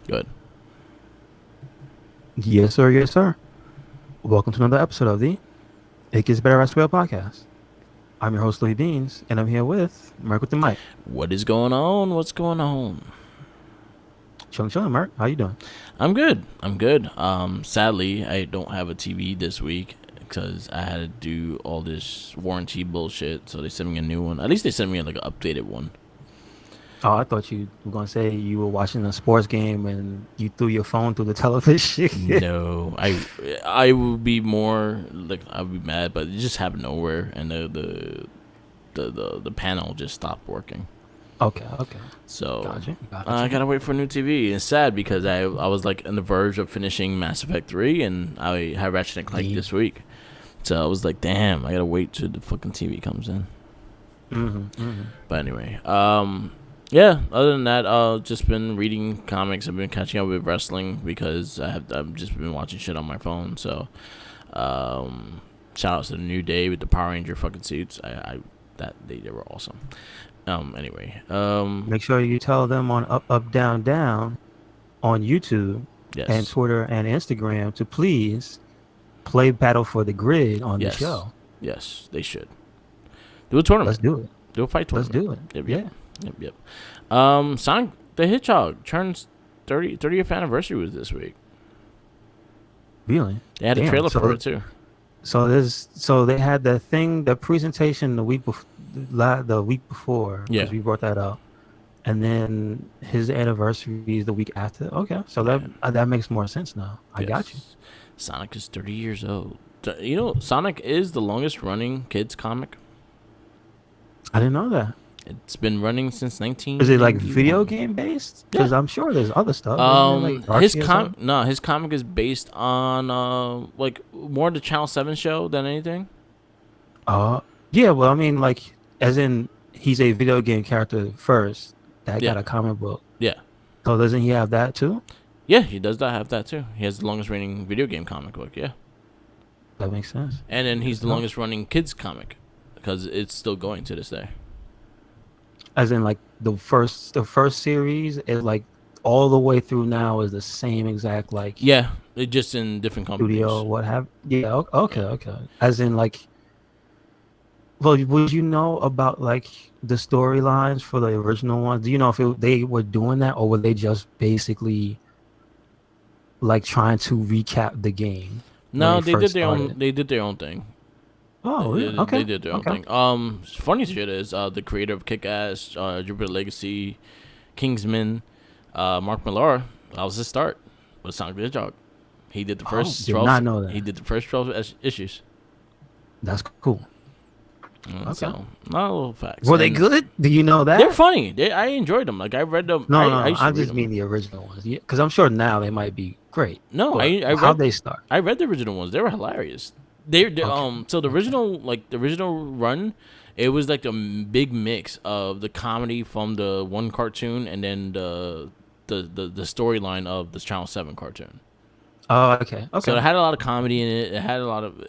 Good. Yes, sir. Yes, sir. Welcome to another episode of the It Gets Better at Scale podcast. I'm your host, Louis Beans, and I'm here with Mark with the mic. What is going on? What's going on? Chilling, Mark. How you doing? I'm good. I'm good. Sadly, I don't have a TV this week because I had to do all this warranty bullshit. So they sent me a new one. At least they sent me like an updated one. Oh, I thought you were going to say you were watching a sports game and you threw your phone through the television. No, I would be more like I would be mad, but it just happened nowhere, and the panel just stopped working. Okay. So Gotcha. I gotta wait for a new TV. It's sad because I was like on the verge of finishing Mass Effect 3, and I had Ratchet and Clank this week. So I was like, damn, I gotta wait till the fucking TV comes in. But anyway, yeah. Other than that, just been reading comics. I've been catching up with wrestling because I've just been watching shit on my phone. So, shout out to the New Day with the Power Ranger fucking suits. They were awesome. Anyway, Make sure you tell them on Up, Down on YouTube and yes, Twitter and Instagram to please play Battle for the Grid on the show. yes, they should do a tournament. Let's do it. Do a fight tournament. Let's do it. Yep. Sonic the Hedgehog turns 30th anniversary was this week. Really? They had a trailer for it too. So they had the presentation the week before. Yeah. We brought that up, and then his anniversary is the week after. Okay, so that makes more sense now. I got you. Sonic is 30 years old. You know, Sonic is the longest running kids comic. I didn't know that. It's been running since 19. Is it like video game based? Because I'm sure there's other stuff. His comic is based on like more the Channel 7 show than anything. Yeah. Well, I mean, like, as in he's a video game character first that got a comic book. Yeah. So doesn't he have that too? Yeah, he does have that too. He has the longest running video game comic book. Yeah. That makes sense. And then he's the longest running kids comic because it's still going to this day. As in, like, the first series is like all the way through now is the same exact, like, yeah, it just in different companies. Studio, what have? Yeah, okay. As in, like, well, would you know about like the storylines for the original ones? Do you know if they were doing that, or were they just basically like trying to recap the game? No, they did their own. They did their own thing. Oh, really? Okay. They did their own thing. Funny shit is the creator of Kick-Ass, Jupiter Legacy, Kingsman, Mark Millar. That was his start with Sonic the Hedgehog. He did the first 12. Not know that. He did the first 12 issues. That's cool. Okay. So, not a little facts. Were they good? Do you know that? They're funny. I enjoyed them. Like, I read them. No, I just mean the original ones. Because I'm sure now they might be great. No, how'd they start? I read the original ones. They were hilarious. So the original run, it was like a big mix of the comedy from the one cartoon and then the storyline of the Channel 7 cartoon. Oh, okay. So it had a lot of comedy in it.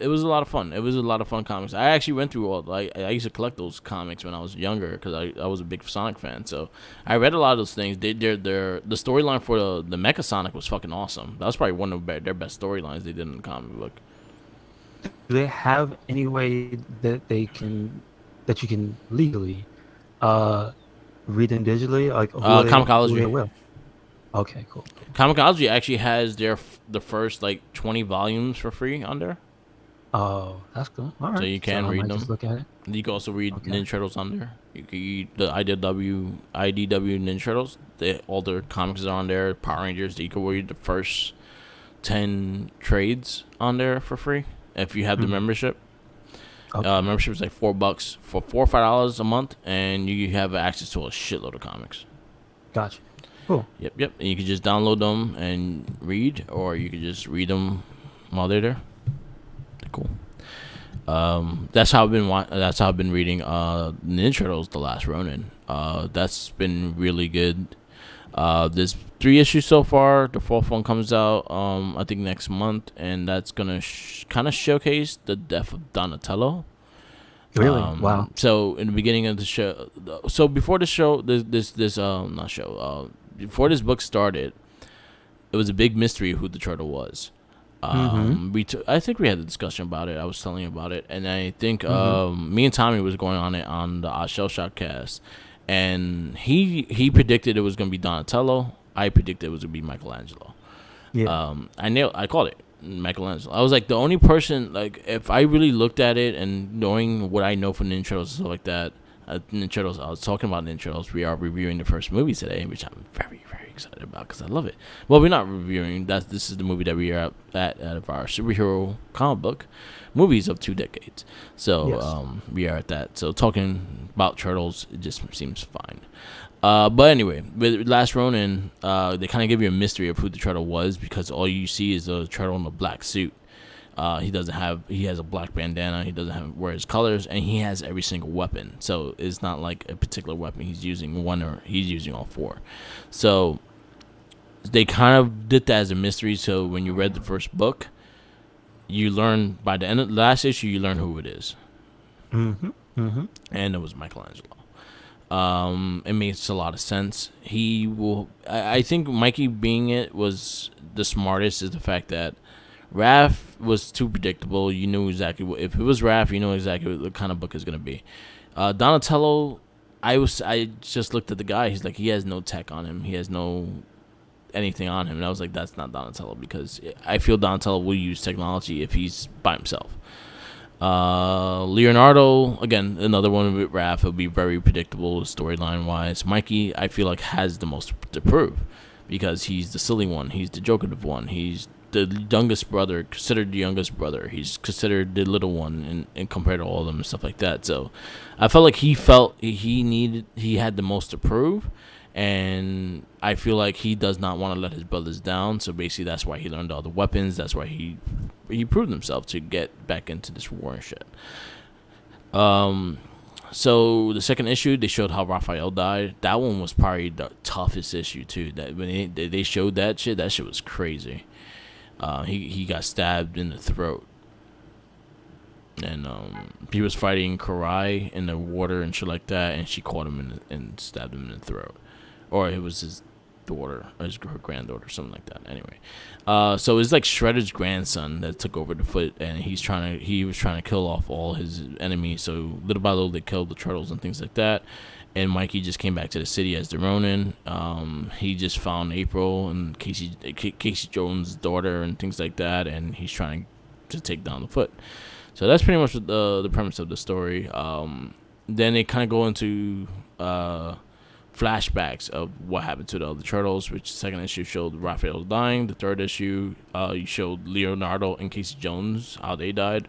It was a lot of fun. It was a lot of fun comics. I actually went through all. I used to collect those comics when I was younger because I was a big Sonic fan. So I read a lot of those things. The storyline for the Mecha Sonic was fucking awesome. That was probably one of their best storylines they did in the comic book. Do they have any way that you can legally read them digitally? Like Comixology. Okay, cool. Comixology actually has the first like 20 volumes for free on there. Oh, that's cool. All right. So you can read them. Just look at it. You can also read Ninja Turtles on there. You can read the IDW Ninja Turtles. All their comics are on there. Power Rangers. You can read the first 10 trades on there for free if you have the membership. Okay. Membership is like $4 for $4 or $5 a month, and you have access to a shitload of comics. Gotcha. Cool. Yep. And you can just download them and read, or you can just read them while they're there. They're cool. That's how I've been reading Ninja Turtles: The Last Ronin. That's been really good. There's 3 issues so far. The 4th one comes out I think next month, and that's gonna kind of showcase the death of Donatello. Really? Wow. So in the beginning of the show, before the show, before this book started, it was a big mystery who the turtle was. Mm-hmm. I think we had a discussion about it. I was telling you about it, and I think Mm-hmm. me and Tommy was going on it on the Shell Shock cast, and he predicted it was going to be Donatello. I predicted it was going to be Michelangelo. Yeah. I called it Michelangelo. I was like the only person, like, if I really looked at it and knowing what I know from Ninja Turtles and stuff like that. Ninja Turtles. I was talking about Ninja Turtles. We are reviewing the first movie today, which I'm very excited about because I love it. Well, we're not reviewing. This is the movie that we are at out of our superhero comic book movies of 2 decades. So Yes. we are at that. So talking about turtles, it just seems fine. But anyway, with Last Ronin, they kind of give you a mystery of who the turtle was because all you see is a turtle in a black suit. He has a black bandana. He doesn't have wear his colors, and he has every single weapon. So it's not like a particular weapon he's using one or he's using all 4. So they kind of did that as a mystery. So when you read the first book, you learn by the end of the last issue, you learn who it is, Mm-hmm. Mm-hmm. and it was Michelangelo. It makes a lot of sense. He will. I think Mikey being it was the smartest is the fact that Raph was too predictable. You knew exactly what if it was Raph, you know exactly what the kind of book is gonna be. Donatello, I just looked at the guy. He's like he has no tech on him. He has no anything on him, and I was like that's not Donatello because I feel Donatello will use technology if he's by himself. Leonardo, again, another one with Raph. It'll be very predictable storyline wise. Mikey, I feel like has the most to prove because he's the silly one. He's the jokative one. He's the youngest brother, considered the youngest brother. He's considered the little one, and compared to all of them and stuff like that. So, I felt like he had the most to prove, and I feel like he does not want to let his brothers down. So basically, that's why he learned all the weapons. That's why he proved himself to get back into this war and shit. So the second issue, they showed how Raphael died. That one was probably the toughest issue too. That when they showed that shit was crazy. He got stabbed in the throat, and he was fighting Karai in the water and shit like that, and she caught him and stabbed him in the throat, or it was his daughter, or her granddaughter, something like that. Anyway, so it's like Shredder's grandson that took over the foot, and he was trying to kill off all his enemies. So little by little, they killed the turtles and things like that. And Mikey just came back to the city as the Ronin. He just found April and Casey Jones' daughter and things like that, and he's trying to take down the Foot. So that's pretty much the premise of the story. Then they kind of go into flashbacks of what happened to the other turtles, which the second issue showed Raphael dying. The third issue, you showed Leonardo and Casey Jones, how they died.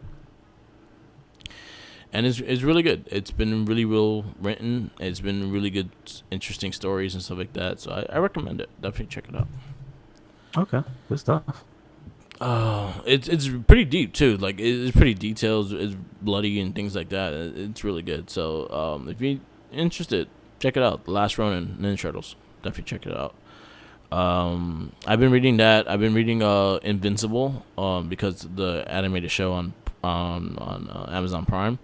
And it's really good. It's been really well written. It's been really good, interesting stories and stuff like that. So I recommend it. Definitely check it out. Okay. Good stuff. It's pretty deep too. Like it's pretty detailed. It's bloody and things like that. It's really good. So if you're interested, check it out. The Last Ronin, Ninja Turtles. Definitely check it out. I've been reading that. I've been reading Invincible because the animated show on Amazon Prime.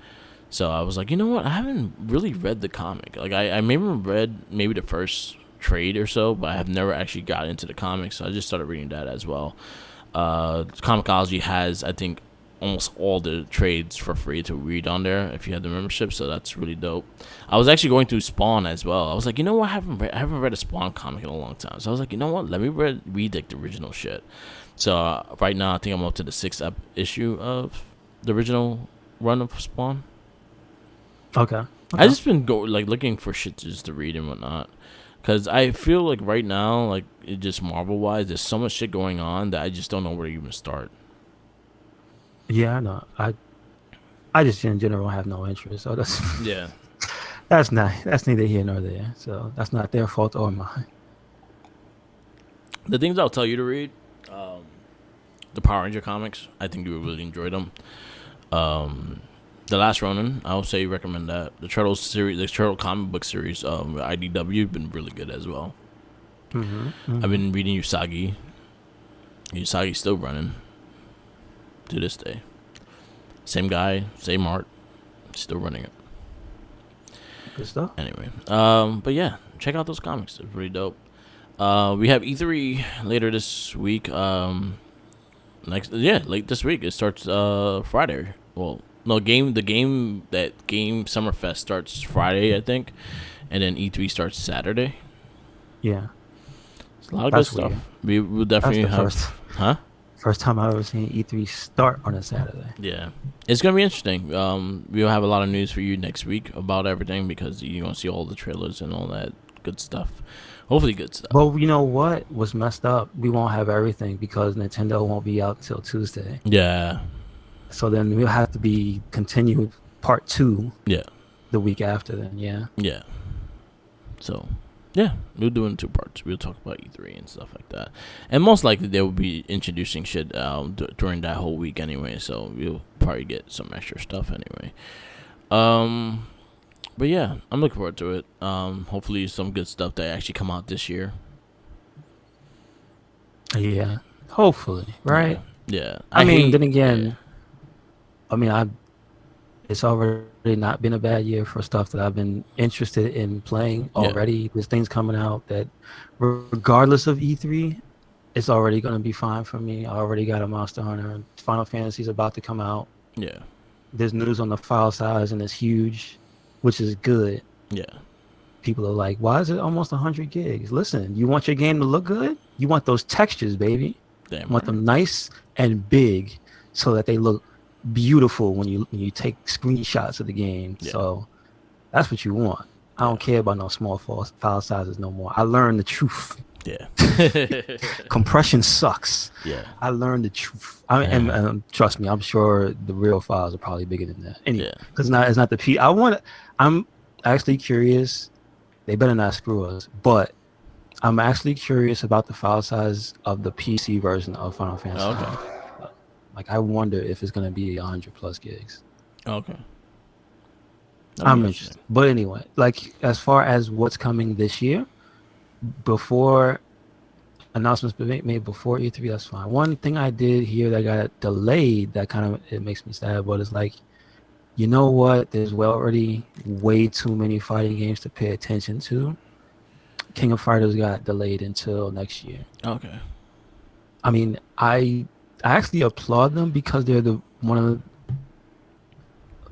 So I was like, you know what? I haven't really read the comic. Like I maybe read maybe the first trade or so, but I have never actually got into the comics. So I just started reading that as well. Comixology has, I think, almost all the trades for free to read on there if you have the membership. So that's really dope. I was actually going through Spawn as well. I was like, you know what? I haven't read a Spawn comic in a long time. So I was like, you know what? Let me read like the original shit. So right now, I think I'm up to the 6th issue of the original run of Spawn. Okay. I just been looking for shit just to read and whatnot, because I feel like right now, like it just Marvel wise, there's so much shit going on that I just don't know where to even start. Yeah, I know. I just in general have no interest. So that's Yeah. that's neither here nor there. So that's not their fault or mine. The things I'll tell you to read, the Power Ranger comics, I think you would really enjoy them. The Last Ronin, I would say recommend that. The Turtles series, the Turtle comic book series, IDW, been really good as well. I've been reading Usagi. Usagi's still running to this day. Same guy, same art, still running it. Good stuff. Anyway, but yeah, check out those comics. They're pretty dope. We have E3 later this week. Late this week. It starts Friday. Well, no game. The game Summerfest starts Friday, I think, and then E3 starts Saturday. Yeah, It's a lot of that's good stuff. weird. We will That's definitely the have, first huh? first time I've ever seen E3 start on a Saturday. Yeah, it's gonna be interesting. We'll have a lot of news for you next week about everything because you're gonna see all the trailers and all that good stuff. Hopefully, good stuff. Well, you know what was messed up? We won't have everything because Nintendo won't be out till Tuesday. Yeah, So then we'll have to be continued part 2 yeah, the week after. Then yeah. yeah. So, yeah, we'll do it in 2 parts. We'll talk about E3 and stuff like that, and most likely they will be introducing shit during that whole week anyway. So we'll probably get some extra stuff anyway. But yeah, I'm looking forward to it. Hopefully some good stuff that actually come out this year. Yeah, hopefully, right? Yeah. I mean, then yeah. again, I mean, it's already not been a bad year for stuff that I've been interested in playing Yeah. already. There's things coming out that, regardless of E3, it's already going to be fine for me. I already got a Monster Hunter. Final Fantasy's about to come out. Yeah. There's news on the file size, and it's huge, which is good. Yeah. People are like, why is it almost 100 gigs? Listen, you want your game to look good? You want those textures, baby. Damn. You want them nice and big so that they look beautiful when you take screenshots of the game. Yeah. So that's what you want. I don't care about no small file sizes no more. I learned the truth. Yeah. Compression sucks. Yeah. I learned the truth. And trust me, I'm sure the real files are probably bigger than that. Anyway, Yeah. because it's not the P. I'm actually curious. They better not screw us, but I'm actually curious about the file size of the PC version of Final Fantasy. Okay. Like, I wonder if it's gonna be 100 plus gigs. Okay. I'm interested. But anyway, like, as far as what's coming this year, before announcements been made before E3, that's fine. One thing I did hear that got delayed that kind of it makes me sad, but it's like, you know what? There's already way too many fighting games to pay attention to. King of Fighters got delayed until next year. Okay. I mean, I actually applaud them because they're one of the,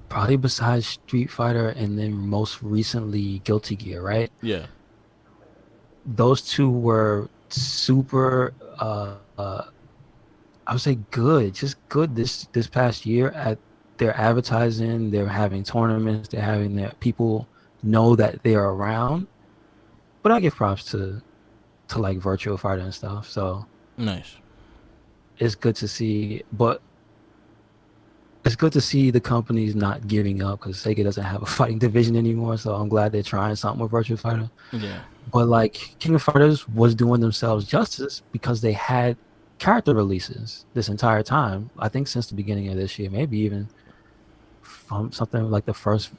probably besides Street Fighter and then most recently Guilty Gear, right? Yeah. Those two were super I would say good, just good this past year at their advertising. They're having tournaments, they're having their people know that they are around. But I give props to like Virtua Fighter and stuff. So Nice. it's good to see, but it's good to see the companies not giving up because Sega doesn't have a fighting division anymore. So I'm glad they're trying something with Virtua Fighter. Yeah. But like King of Fighters was doing themselves justice because they had character releases this entire time. I think since the beginning of this year, maybe even from something like the first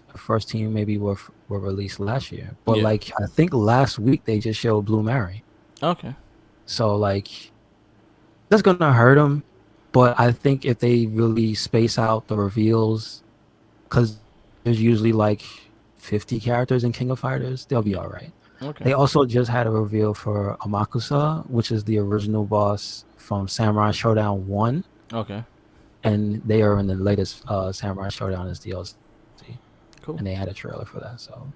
team maybe were released last year. But Yeah. like I think last week they just showed Blue Mary. Okay. So like that's gonna hurt them. But I think if they really space out the reveals, because there's usually like 50 characters in King of Fighters, they'll be all right. Okay. They also just had a reveal for Amakusa, which is the original boss from Samurai Showdown 1. Okay. And they are in the latest Samurai Showdown as DLC. Cool. And they had a trailer for that. So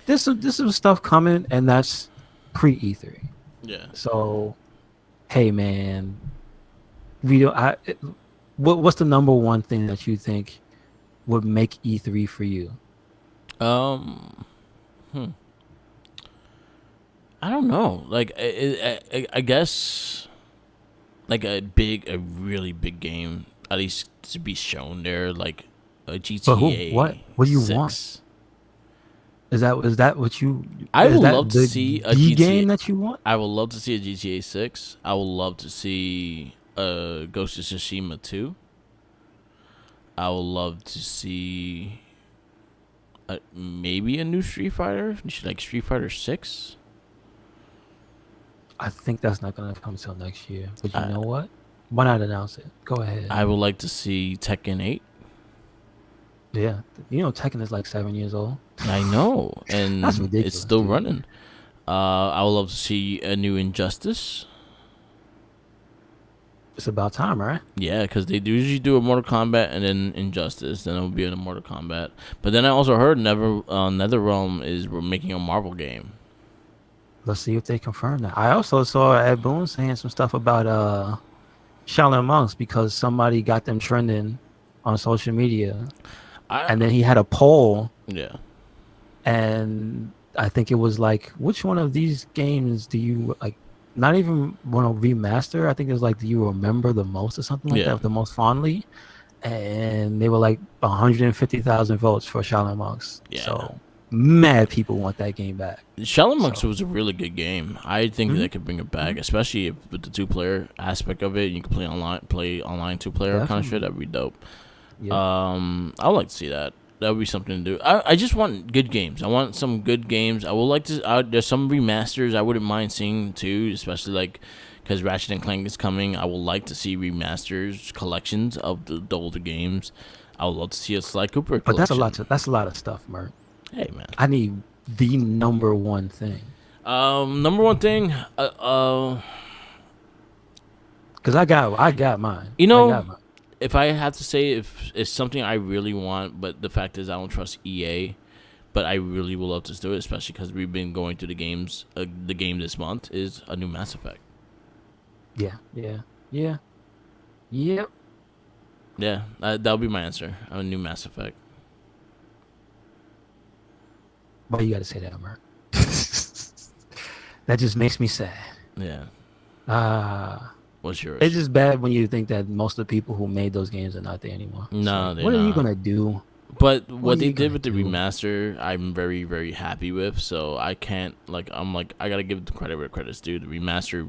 this is stuff coming, and that's pre E3. Yeah. So, hey man, what's the number one thing that you think would make E3 for you? I don't know. Like, I guess, like a really big game, at least to be shown there, like a GTA. What do you 6. want? Is that what you? I is would that love to the see a D GTA game that you want. I would love to see a GTA 6. I would love to see Ghost of Tsushima 2. I would love to see maybe a new Street Fighter, like Street Fighter 6. I think that's not gonna come until next year. But you know what? Why not announce it? Go ahead. I would like to see Tekken 8. Yeah, you know Tekken is like 7 years old. I know, and That's ridiculous, it's still dude. running. I would love to see a new Injustice. It's about time, right? Yeah, because they do usually do a Mortal Kombat and then Injustice, then it'll be in a Mortal Kombat. But then I also heard NetherRealm is making a Marvel game. Let's see if they confirm that. I also saw Ed Boon saying some stuff about Shaolin Monks because somebody got them trending on social media, and then he had a poll. Yeah. And I think it was like, which one of these games do you like? Not even want to remaster. I think it was like, do you remember the most or something like that, the most fondly? And they were like 150,000 votes for Shaolin Monks. Yeah. So mad people want that game back. Shaolin Monks was a really good game. I think they could bring it back, especially with the 2-player aspect of it. You can play online 2-player kind of shit. That'd be dope. Yeah. I would like to see that. That would be something to do. I just want good games. I want some good games. I would like to. There's some remasters I wouldn't mind seeing too, especially like because Ratchet and Clank is coming. I would like to see remasters, collections of the older games. I would love to see a Sly Cooper collection. But that's a lot of stuff, Mert. Hey man, I need the number one thing. Number one thing. Because I got mine. You know. If I have to say, if it's something I really want, but the fact is I don't trust EA, but I really would love to do it, especially because we've been going through the games. The game this month is a new Mass Effect. Yep. Yeah, that'll be my answer. A new Mass Effect. Why you got to say that, Mark? That just makes me sad. Yeah. What's yours? It's just bad when you think that most of the people who made those games are not there anymore. No, so what are you gonna do? But what they did with the remaster, I'm very, very happy with. So I can't I gotta give the credit where credit's due. The remaster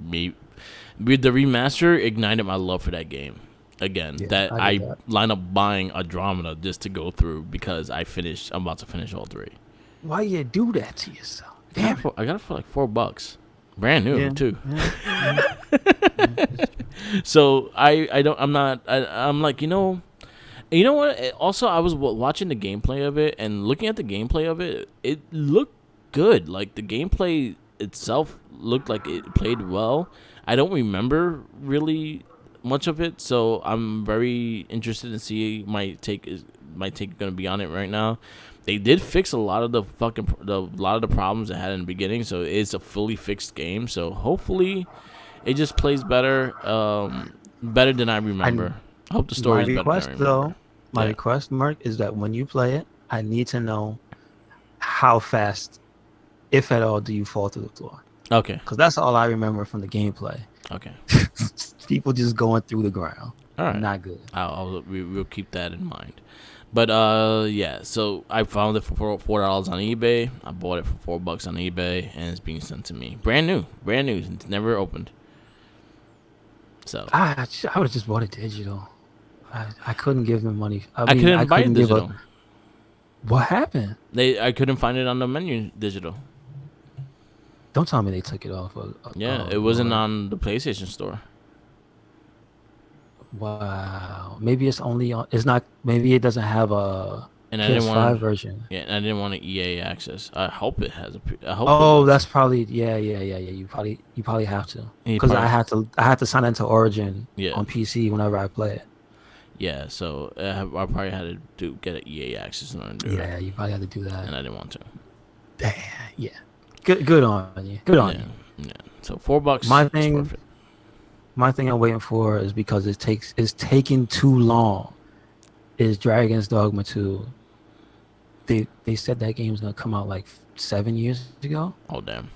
ignited my love for that game again. Yeah, I line up buying Andromeda just to go through because I'm about to finish all 3. Why you do that to yourself? Damn, I got it for like $4. Brand new too. Yeah. So I'm like, you know what? Also, I was watching the gameplay of it and looking at the gameplay of it. It looked good. Like the gameplay itself looked like it played well. I don't remember really much of it, so I'm very interested to see my take going to be on it right now. They did fix a lot of the problems it had in the beginning, so it's a fully fixed game. So hopefully, it just plays better, better than I remember. I hope the story is better than I remember. My request, Mark, is that when you play it, I need to know how fast, if at all, do you fall through the floor. Okay. Because that's all I remember from the gameplay. Okay. People just going through the ground. All right. Not good. We'll keep that in mind. But yeah, so I found it for $4 on eBay. I bought it for $4 on eBay, and it's being sent to me, brand new. It's never opened. So I would have just bought it digital. I couldn't give them money. I couldn't buy it digital. What happened? I couldn't find it on the menu digital. Don't tell me they took it off. It wasn't on the PlayStation Store. Wow. Maybe it's only on. It's not. Maybe it doesn't have a PS5 version. Yeah, and I didn't want an EA access. I hope it has a. That's probably yeah. You probably have to because I have to sign into Origin on PC whenever I play it. Yeah, so I probably had to get an EA access in order to do it. Yeah, you probably had to do that, and I didn't want to. Damn. Yeah. Good on you. Good on you. Yeah. So $4. My thing I'm waiting for is because it's taking too long. Is Dragon's Dogma 2. They said that game's gonna come out like 7 years ago. Oh damn!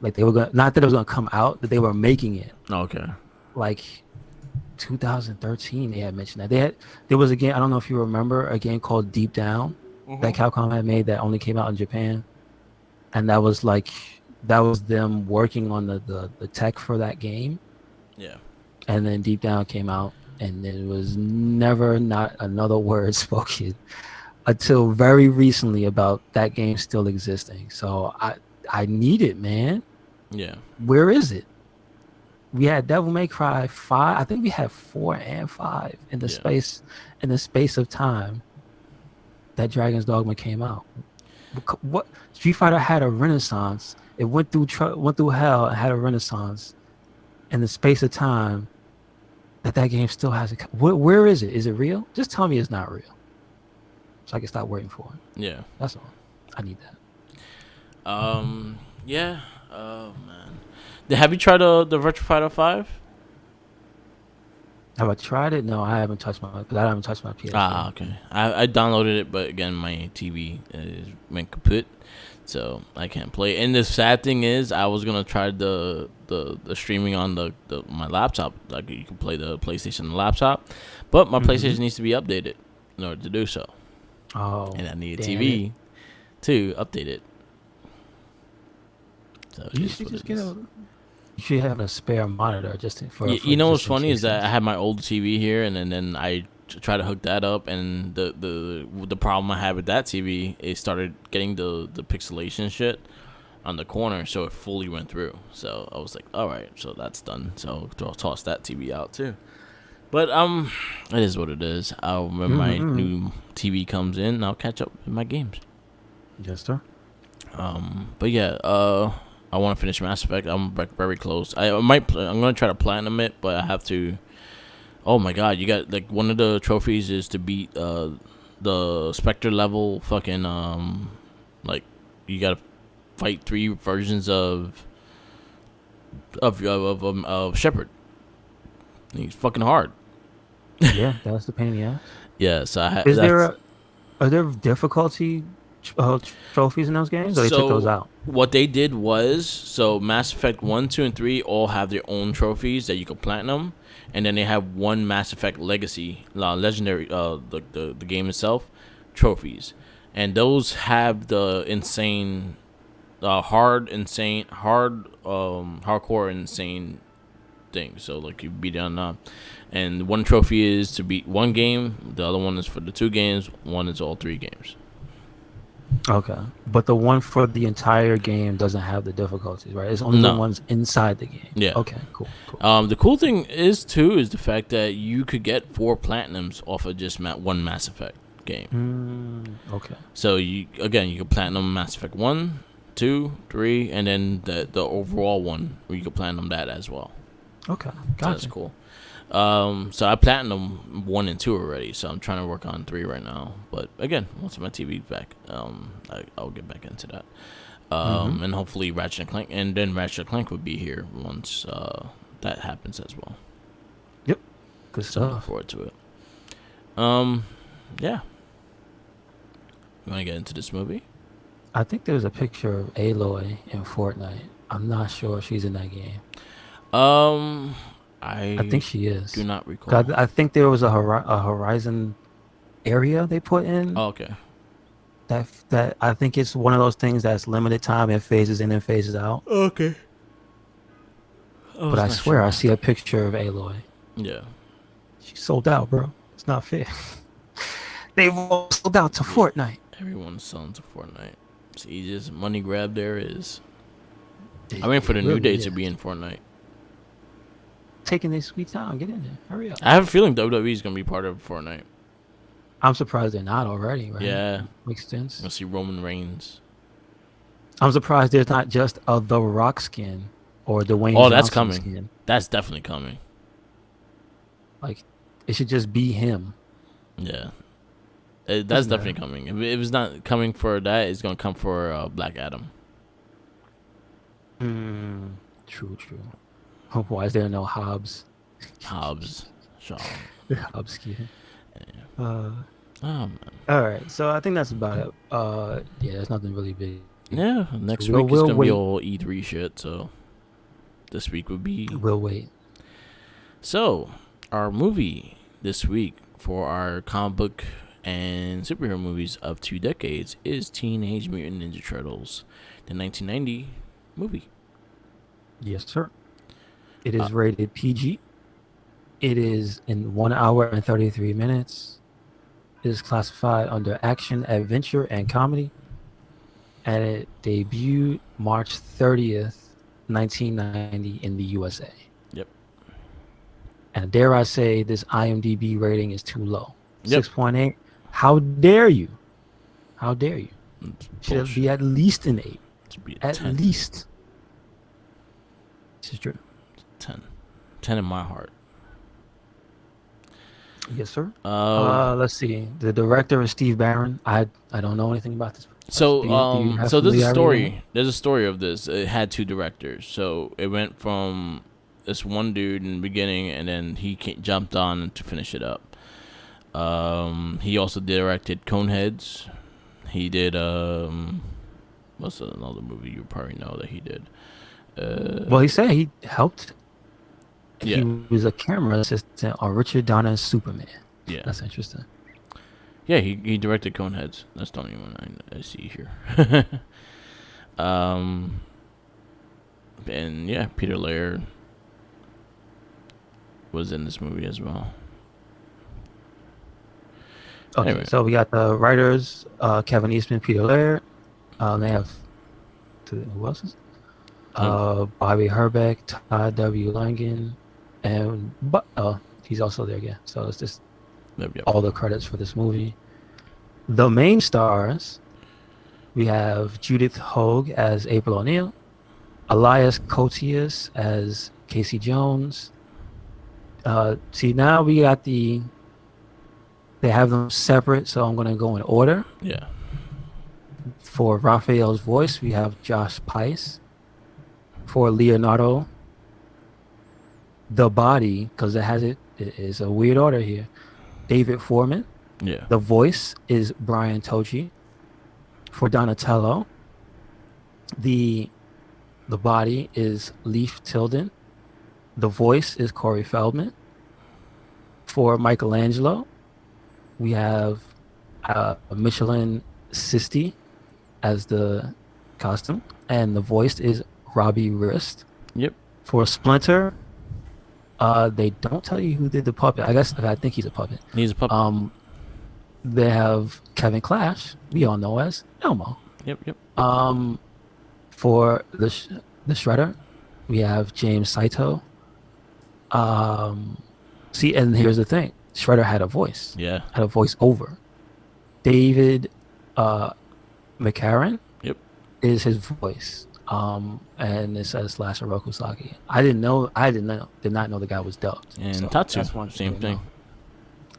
Like they were gonna, not that it was gonna come out, that they were making it. Okay. Like 2013, they had mentioned that there was a game. I don't know if you remember a game called Deep Down that Capcom had made that only came out in Japan, and that was them working on the tech for that game. Yeah. And then Deep Down came out, and there was never not another word spoken until very recently about that game still existing. So I need it, man. Yeah. Where is it? We had Devil May Cry 5. I think we had 4 and 5 in the space of time that Dragon's Dogma came out. What Street Fighter had a renaissance. It went through hell and had a renaissance in the space of time that game still has it. Where is it? Is it real? Just tell me it's not real, so I can stop waiting for it. Yeah. That's all. I need that. Yeah. Oh man. Have you tried the Virtua Fighter 5? Have I tried it? No, I haven't touched my PS. Ah, okay. I downloaded it, but again, my TV went kaput, so I can't play. And the sad thing is, I was gonna try the streaming on my laptop. Like you can play the PlayStation on the laptop, but my PlayStation needs to be updated in order to do so. Oh, and I need a TV to update it. So you should just get a. You should have a spare monitor just for. You know what's funny is that I had my old TV here, and then I try to hook that up, and the problem I had with that TV, it started getting the pixelation shit on the corner, so it fully went through. So I was like, all right, so that's done. So I'll toss that TV out too. But it is what it is. When my new TV comes in, I'll catch up with my games. Yes, sir. But yeah, I want to finish Mass Effect. I'm very close. I'm gonna try to platinum it, but I have to. Oh my god, you got like one of the trophies is to beat the Spectre level fucking like you gotta fight 3 versions of Shepard. He's fucking hard. Yeah, that's the pain in the ass. Yeah, so are there difficulty trophies in those games, or they took those out? What they did was, so Mass Effect 1, 2, and 3 all have their own trophies that you can platinum, and then they have one Mass Effect Legacy, legendary, the game itself, trophies, and those have the insane, hardcore insane thing. So like you beat on, and one trophy is to beat one game, the other one is for the 2 games, one is all 3 games. Okay, but the one for the entire game doesn't have the difficulties, right? It's only the ones inside the game. Yeah. Okay. Cool. The cool thing is the fact that you could get 4 platinums off of just one Mass Effect game. Okay. So you can platinum Mass Effect 1, 2, 3, and then the overall one where you can platinum that as well. Okay. Gotcha. So that's cool. So I platinum 1 and 2 already, so I'm trying to work on 3 right now. But again, once my TV's back, I'll get back into that. And hopefully Ratchet and Clank, and then Ratchet and Clank would be here once that happens as well. Yep, good stuff. Looking forward to it. Yeah. You want to get into this movie? I think there's a picture of Aloy in Fortnite. I'm not sure if she's in that game. I think she is. Do not recall. I think there was a Horizon area they put in. Oh, okay. That I think it's one of those things that's limited time and phases in and phases out. Okay. But I swear I see a picture of Aloy. Yeah. She's sold out, bro. It's not fair. They've all sold out to Fortnite. Everyone's selling to Fortnite. It's the easiest money grab there is. I mean, for the New Day to be in Fortnite. Taking their sweet time. Get in there. Hurry up. I have a feeling WWE is going to be part of Fortnite. I'm surprised they're not already, right? Yeah. Makes sense. You'll see Roman Reigns. I'm surprised there's not just a The Rock skin or Dwayne Johnson that's coming. Skin. That's definitely coming. Like, it should just be him. Yeah. That's definitely coming. If it was not coming for that, it's going to come for Black Adam. True. Why is there no Hobbs? Shaw. Hobbs skin. Yeah. All right, so I think that's about it. Yeah, there's nothing really big. Yeah, next week is gonna be all E3 shit. So this week would be. We'll wait. So our movie this week for our comic book and superhero movies of 2 decades is Teenage Mutant Ninja Turtles, the 1990 movie. Yes, sir. It is rated PG. It is in 1 hour and 33 minutes. It is classified under action, adventure, and comedy. And it debuted March 30th, 1990 in the USA. Yep. And dare I say this IMDb rating is too low. Yep. 6.8. How dare you? How dare you? It's Should bullshit. be at least an 8. It should be a At 10. least. This is true. 10. 10 in my heart. Yes, sir. Uh, Let's see. The director is Steve Barron. I don't know anything about this. so Do you have so there's a familiarity with story. it? There's a story of this. It had 2 directors. So it went from this one dude in the beginning, and then he jumped on to finish it up. He also directed Coneheads. He did what's another movie you probably know that he did? Well, he said he helped. Yeah. He was a camera assistant on Richard Donner's Superman. Yeah. That's interesting. Yeah, he directed Coneheads. That's the only one I see here. And yeah, Peter Laird was in this movie as well. Okay, Anyway. so we got the writers, Kevin Eastman, Peter Laird. They have who else is? Bobby Herbeck, Todd W. Langen, and he's also there again. So it's just Yep. all the credits for this movie. The main stars, we have Judith Hogue as April O'Neil, Elias Koteas as Casey Jones. See, now we got they have them separate, so I'm going to go in order. Yeah. For Raphael's voice, we have Josh Pais. For Leonardo, the body, because it is a weird order here. David Foreman. Yeah. The voice is Brian Tochi. For Donatello, the body is Leif Tilden. The voice is Corey Feldman. For Michelangelo, we have Michelin Sisti as the costume, and the voice is Robbie Wrist. Yep. For Splinter, they don't tell you who did the puppet. I think he's a puppet. He's a puppet. They have Kevin Clash, we all know as Elmo. Yep. For the Shredder, we have James Saito. See, and here's the thing: Shredder had a voice. Yeah. Had a voice over. David McCarran. Yep. Is his voice. And it says Slasher Rokusaki. I did not know the guy was dubbed. And So Tatsu, that's one same I thing. know.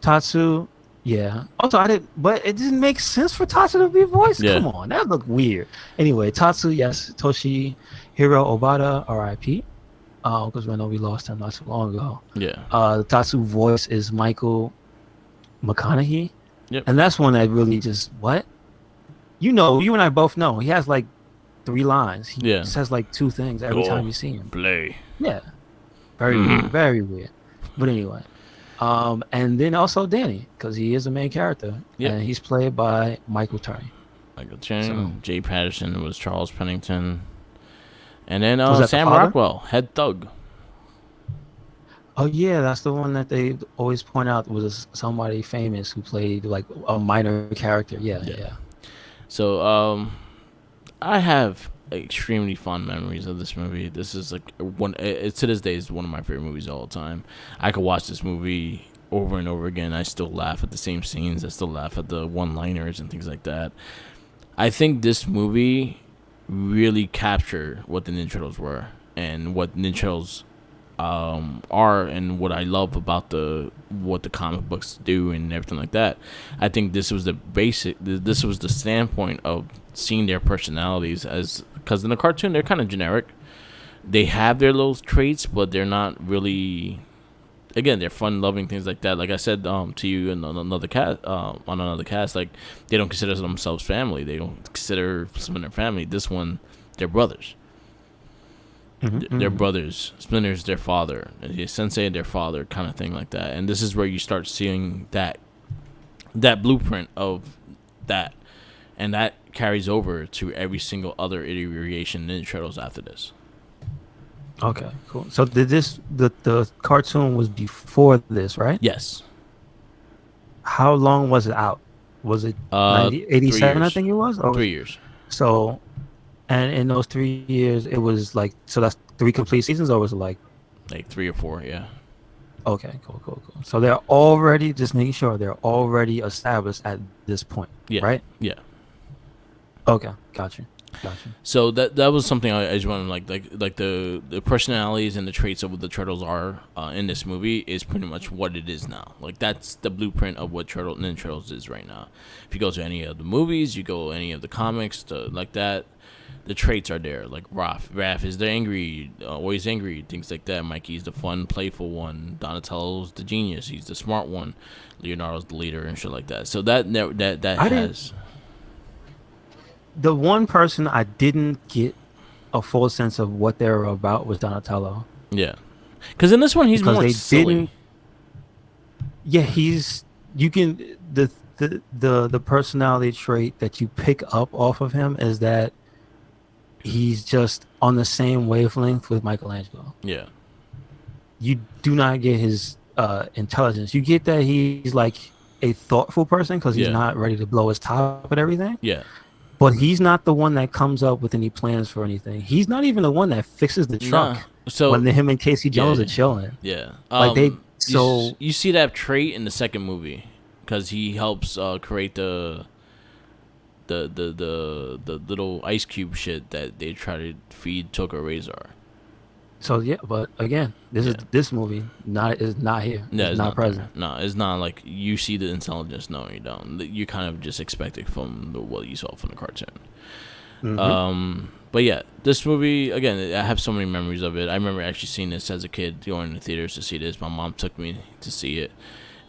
Tatsu, yeah. Also, but it didn't make sense for Tatsu to be voiced. Yeah. Come on, that looked weird. Anyway, Tatsu, yes. Toshihiro Obata, R.I.P. Because we know we lost him not too long ago. Yeah. The Tatsu voice is Michael McConaughey. Yep. And that's one that really just what? You and I both know he has like 3 lines. He says like 2 things every time you see him. Play. Yeah. Very weird. Very weird. But anyway. And then also Danny, because he is the main character. Yep. And he's played by Michael Turney. Michael Chang. So- Jay Patterson was Charles Pennington. And then Was that the Sam father? Rockwell, head thug. Oh yeah, that's the one that they always point out was somebody famous who played like a minor character. Yeah. So I have extremely fond memories of this movie. This is like to this day is one of my favorite movies of all time. I could watch this movie over and over again. I still laugh at the same scenes. I still laugh at the one-liners and things like that. I think this movie really captured what the Ninja Turtles were and what Ninja Turtles are, and what I love about what the comic books do and everything like that. I think this was this was the standpoint of seeing their personalities, as because in the cartoon they're kind of generic. They have their little traits, but they're not really. Again, they're fun-loving things like that. Like I said to you in another cast, like they don't consider themselves family. They don't consider Splinter family. This one, they're brothers. They're brothers. Splinter's their father. Sensei, their father, kind of thing like that. And this is where you start seeing that blueprint of that, and that carries over to every single other iteration Ninja Turtles after this. Okay, cool. So did the cartoon was before this, right? Yes. How long was it out? Was it 87? I think it was. Or 3 years. So, and in those 3 years, it was like, so that's 3 complete seasons, or was it like 3 or 4? Yeah. Okay, cool. So they're already, just making sure they're already established at this point, Yeah. right? Yeah. Okay, got you. So that was something I just wanted like the personalities and the traits of what the turtles are in this movie is pretty much what it is now. Like that's the blueprint of what Ninja Turtles is right now. If you go to any of the movies, you go any of the comics, like that, the traits are there. Like Raph is the angry, always angry, things like that. Mikey's the fun, playful one. Donatello's the genius. He's the smart one. Leonardo's the leader and shit like that. So that I didn't. has The one person I didn't get a full sense of what they were about was Donatello, yeah. Because in this one, he's because more they silly. didn't. Yeah, he's you can the personality trait that you pick up off of him is that he's just on the same wavelength with Michelangelo. Yeah, You do not get his intelligence. You get that he's like a thoughtful person because he's yeah, not ready to blow his top and everything. yeah. But he's not the one that comes up with any plans for anything. He's not even the one that fixes the truck Nah. So when him and Casey Jones yeah, are chilling. yeah. Like they You, so you see that trait in the second movie because he helps create the little ice cube shit that they try to feed Toka Razor. so yeah. But again, Yeah. this movie is not here. Yeah, It's it's not not there. present. No, it's not like you see the intelligence. No, you don't. You kind of just expect it from what you saw from the cartoon. Hmm. But yeah, this movie again. I have so many memories of it. I remember actually seeing this as a kid, going to the theaters to see this. My mom took me to see it,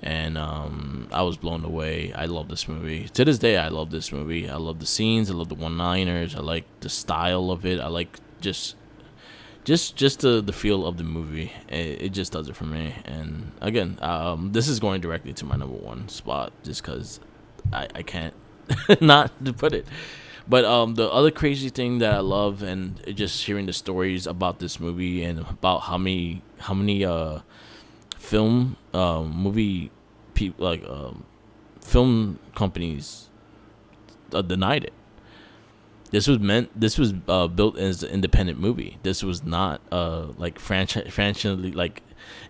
and I was blown away. I love this movie. To this day, I love this movie. I love the scenes. I love the one-liners. I like the style of it. I like just the feel of the movie. It just does it for me. And again, this is going directly to my number one spot just because I can't not to put it. But the other crazy thing that I love and just hearing the stories about this movie and about how many film movie people like film companies denied it. This was built as an independent movie. This was not like franchise like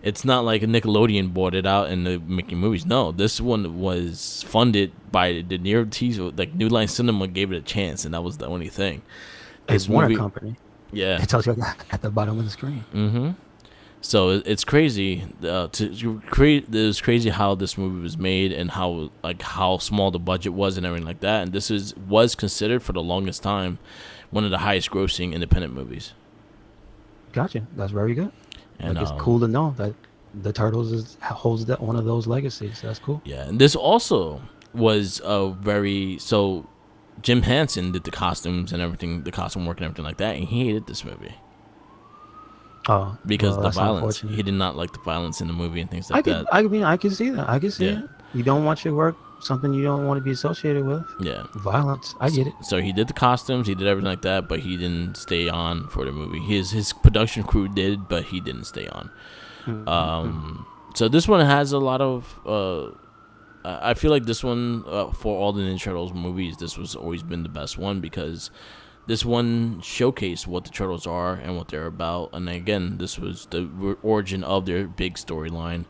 it's not like a Nickelodeon bought it out and they're making movies. No, this one was funded by the New Teaser, like New Line Cinema gave it a chance, and that was the only thing. A This Warner movie, Company. yeah. It tells you at the bottom of the screen. Mm-hmm. So it's crazy to create. It's crazy how this movie was made and how small the budget was and everything like that. And this was considered for the longest time one of the highest grossing independent movies. Gotcha. That's very good. And Like it's cool to know that the Turtles holds that one of those legacies. That's cool. yeah, and this also was a very so. Jim Henson did the costumes and everything, the costume work and everything like that, and he hated this movie Oh, because well, of the that's violence. unfortunate. He did not like the violence in the movie and things like that. I mean, I can see that. I can see Yeah. it. You don't want your work something you don't want to be associated with. Yeah. Violence. I get it. So he did the costumes, he did everything like that, but he didn't stay on for the movie. His production crew did, but he didn't stay on. So this one has a lot of. I feel like this one for all the Ninja Turtles movies, this was always been the best one because this one showcased what the Turtles are and what they're about. And again, this was the origin of their big storyline.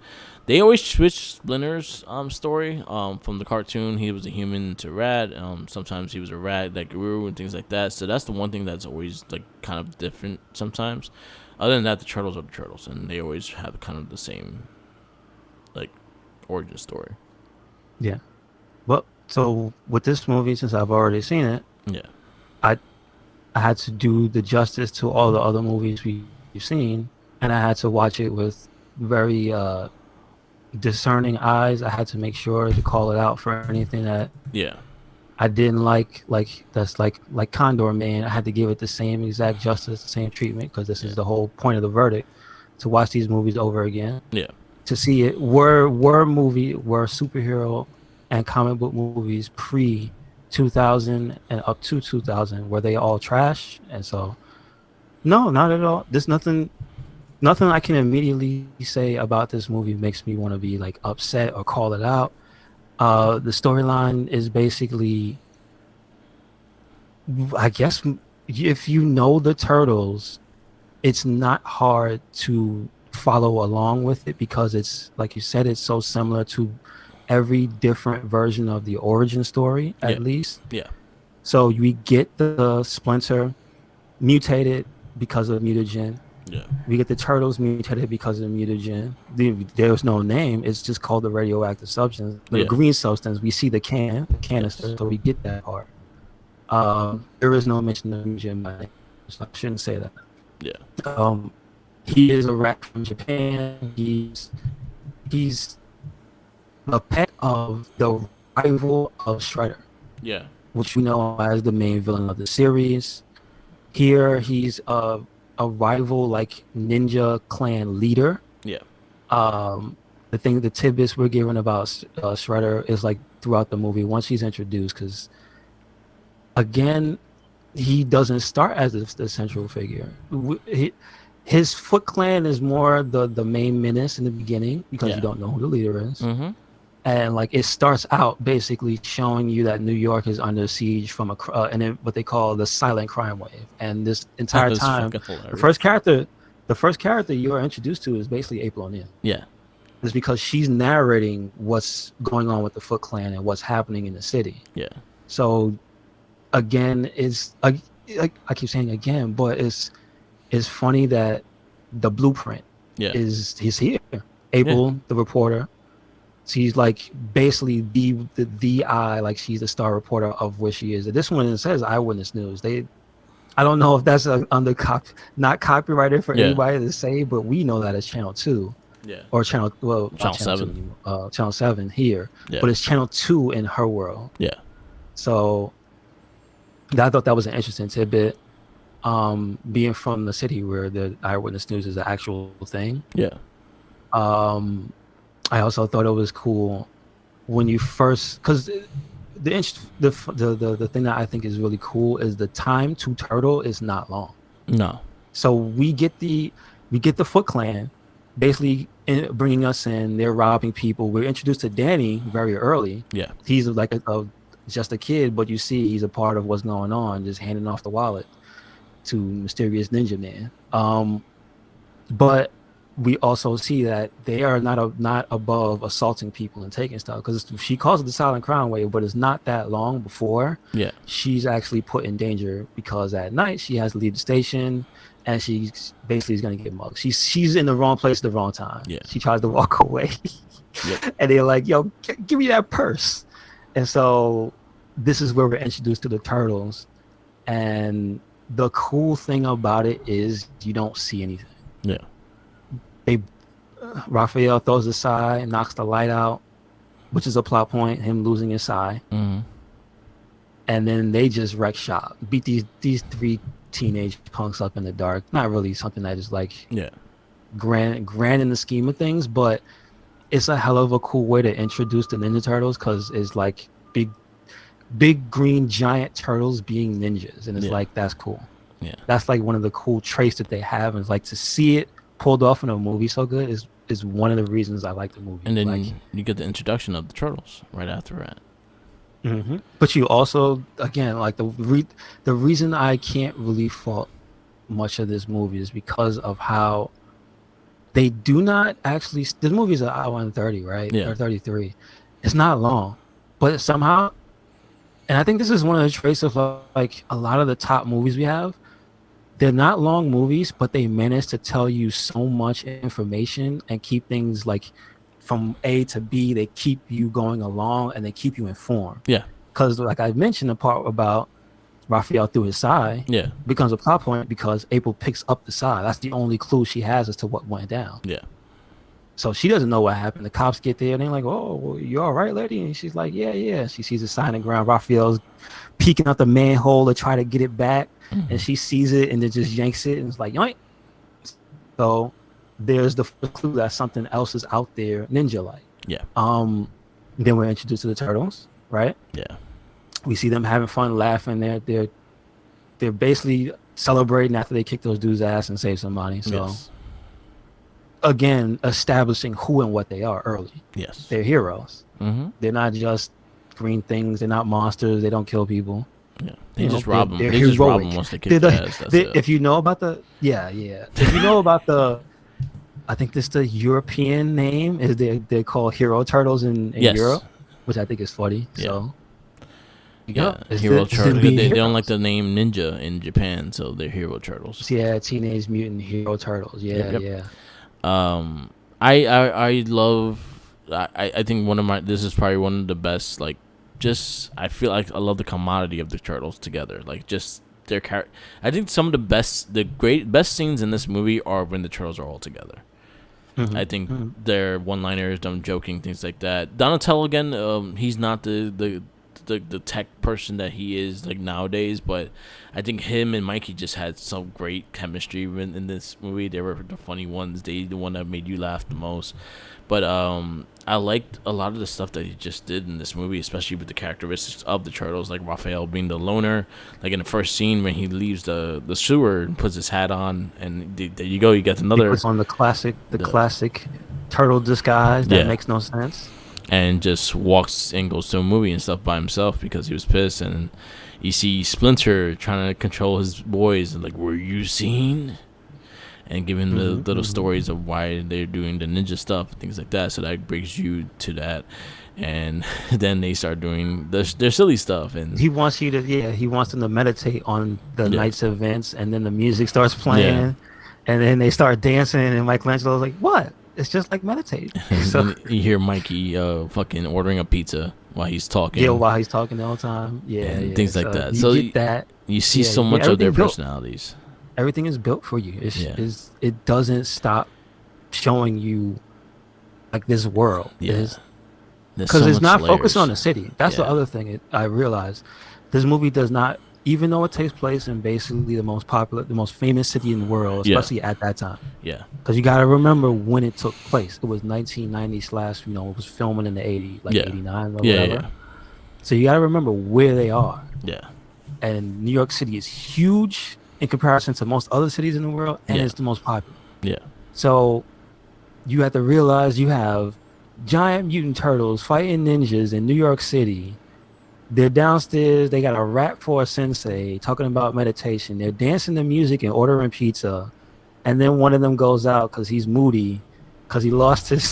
They always switch Splinter's story from the cartoon. He was a human to rat. Sometimes he was a rat that grew and things like that. So that's the one thing that's always like kind of different sometimes. Other than that, the Turtles are the Turtles, and they always have kind of the same like origin story. Yeah. Well, so with this movie, since I've already seen it, Yeah, I I had to do the justice to all the other movies we've seen, and I had to watch it with very discerning eyes. I had to make sure to call it out for anything that yeah, I didn't like that's like Condor Man. I had to give it the same exact justice, the same treatment, because this is the whole point of the verdict, to watch these movies over again, yeah, to see it were superhero and comic book movies pre 2000 and up to 2000, were they all trash? And so no, not at all. There's nothing I can immediately say about this movie makes me want to be like upset or call it out. The storyline is basically, I guess, if you know the Turtles, it's not hard to follow along with it because it's, like you said, it's so similar to every different version of the origin story, at Yeah. least. yeah, So we get the Splinter mutated because of mutagen. Yeah. We get the turtles mutated because of mutagen. There's no name. It's just called the radioactive substance, the Yeah. green substance. We see the canister, Yes. so we get that part. There is no mention of mutagen by name, so I shouldn't say that. Yeah. He is a rat from Japan. He's a pet of the rival of Shredder, Yeah. which we know as the main villain of the series. Here, he's a rival like ninja clan leader. Yeah. The tidbits we're given about Shredder is like throughout the movie once he's introduced, because again, he doesn't start as the central figure. His Foot Clan is more the main menace in the beginning because Yeah. you don't know who the leader is. Mm-hmm. And like it starts out basically showing you that New York is under siege from what they call the silent crime wave. And this entire That's time, fucking hilarious. the first character you are introduced to is basically April O'Neil. Yeah. It's because she's narrating what's going on with the Foot Clan and what's happening in the city. Yeah. So again, I keep saying again, but it's funny that the blueprint Yeah. is here. April, the reporter. She's like basically the eye, like she's the star reporter of where she is. This one, it says Eyewitness News. I don't know if that's not copyrighted for Yeah. anybody to say, but we know that it's Channel 2 Yeah. or Channel 7. Channel 7 here, Yeah. but it's Channel 2 in her world. Yeah. So I thought that was an interesting tidbit. Being from the city where the Eyewitness News is an actual thing. Yeah. I also thought it was cool when you first, because the thing that I think is really cool is the time to turtle is not long. No. So we get the Foot Clan basically bringing us in. They're robbing people. We're introduced to Danny very early. Yeah. He's like just a kid, but you see he's a part of what's going on, just handing off the wallet to Mysterious Ninja Man. But we also see that they are not above assaulting people and taking stuff, because she calls it the silent crime wave, but it's not that long before she's actually put in danger, because at night she has to leave the station and she's basically is going to get mugged. She's in the wrong place at the wrong time. She tries to walk away and they're like, yo, give me that purse. And so this is where we're introduced to the turtles, and the cool thing about it is you don't see anything. Raphael throws the sigh, knocks the light out, which is a plot point, him losing his sigh. Mm-hmm. And then they just wreck shop, beat these three teenage punks up in the dark. Not really something that is like grand in the scheme of things, but it's a hell of a cool way to introduce the Ninja Turtles, because it's like big green giant turtles being ninjas, and it's like, that's cool. That's like one of the cool traits that they have, and it's like to see it pulled off in a movie so good is one of the reasons I like the movie. And then you get the introduction of the turtles right after that. Mm-hmm. But you also, again, like the reason I can't really fault much of this movie is because of how they do not actually. This movie is an hour and 30, right? Or 33. It's not long, but somehow, and I think this is one of the traits of like a lot of the top movies we have. They're not long movies, but they manage to tell you so much information and keep things like from A to B. They keep you going along and they keep you informed. Yeah. Because like I mentioned, the part about Raphael through his sigh becomes a plot point because April picks up the sigh. That's the only clue she has as to what went down. Yeah. So she doesn't know what happened. The cops get there and they're like, "Oh, well, you all right, lady?" And she's like, yeah. She sees the sign on the ground. Raphael's peeking out the manhole to try to get it back. And she sees it and then just yanks it and it's like, yoink. So there's the clue that something else is out there ninja-like. Yeah. Then we're introduced to the turtles, right? Yeah. We see them having fun, laughing. They're basically celebrating after they kick those dudes' ass and save some money. So again, establishing who and what they are early. Yes. They're heroes. Mm-hmm. They're not just green things. They're not monsters. They don't kill people. Yeah, they just rob them. They just rob them once they kick their ass. If you know about the if you know about the, I think this the European name is they're called Hero Turtles in Europe, which I think is funny. So Yeah, Yep. It's hero the turtle. being They don't like heroes. the name ninja in Japan, so they're hero turtles. Yeah, Teenage Mutant Hero Turtles. Yep, Yeah, yep. yeah. Um, I love. I think one of my this is probably one of the best. Like, just I feel like I love the commodity of the turtles together. Like, just their character. I think some of the best scenes in this movie are when the turtles are all together. I think Mm-hmm. their one-liners, them joking, things like that. Donatello again, he's not the tech person that he is like nowadays, but I think him and Mikey just had some great chemistry in this movie. They were the funny ones. They the one that made you laugh the most. But I liked a lot of the stuff that he just did in this movie, especially with the characteristics of the turtles, like Raphael being the loner. Like in the first scene when he leaves the sewer and puts his hat on, and there you go, you got He another puts on the the classic turtle disguise that yeah, makes no sense. and just walks and goes to a movie and stuff by himself because he was pissed. And you see Splinter trying to control his boys, and like, were you seen? And giving the little stories of why they're doing the ninja stuff, things like that. So that brings you to that, and then they start doing their silly stuff. And He wants you to, yeah, he wants them to meditate on the yeah, night's events, and then the music starts yeah, playing, and then they start dancing, and Michelangelo's like, "What? It's just like meditating." and So then you hear Mikey fucking ordering a pizza while he's talking. yeah, while he's talking the whole time, yeah, and yeah. things like So that. you So get that. you see Yeah, so you much get of their everything built. personalities. Everything is built for you. Yeah. It doesn't stop showing you like this world. Yeah. Is There's because so it's much not focused on the layers. city. That's the Yeah. other thing I realized. This movie does not, even though it takes place in basically the most popular, the most famous city in the world, Yeah. especially at that time. Yeah. Because you got to remember when it took place. It was 1990 slash, it was filming in the 80s, like Yeah. 89 or Yeah. whatever. Yeah. So you got to remember where they are. Yeah. And New York City is huge in comparison to most other cities in the world, and Yeah. it's the most popular. Yeah. So you have to realize you have giant mutant turtles fighting ninjas in New York City. They're downstairs. They got a rap for a sensei talking about meditation. They're dancing to music and ordering pizza. And then one of them goes out because he's moody, because he lost his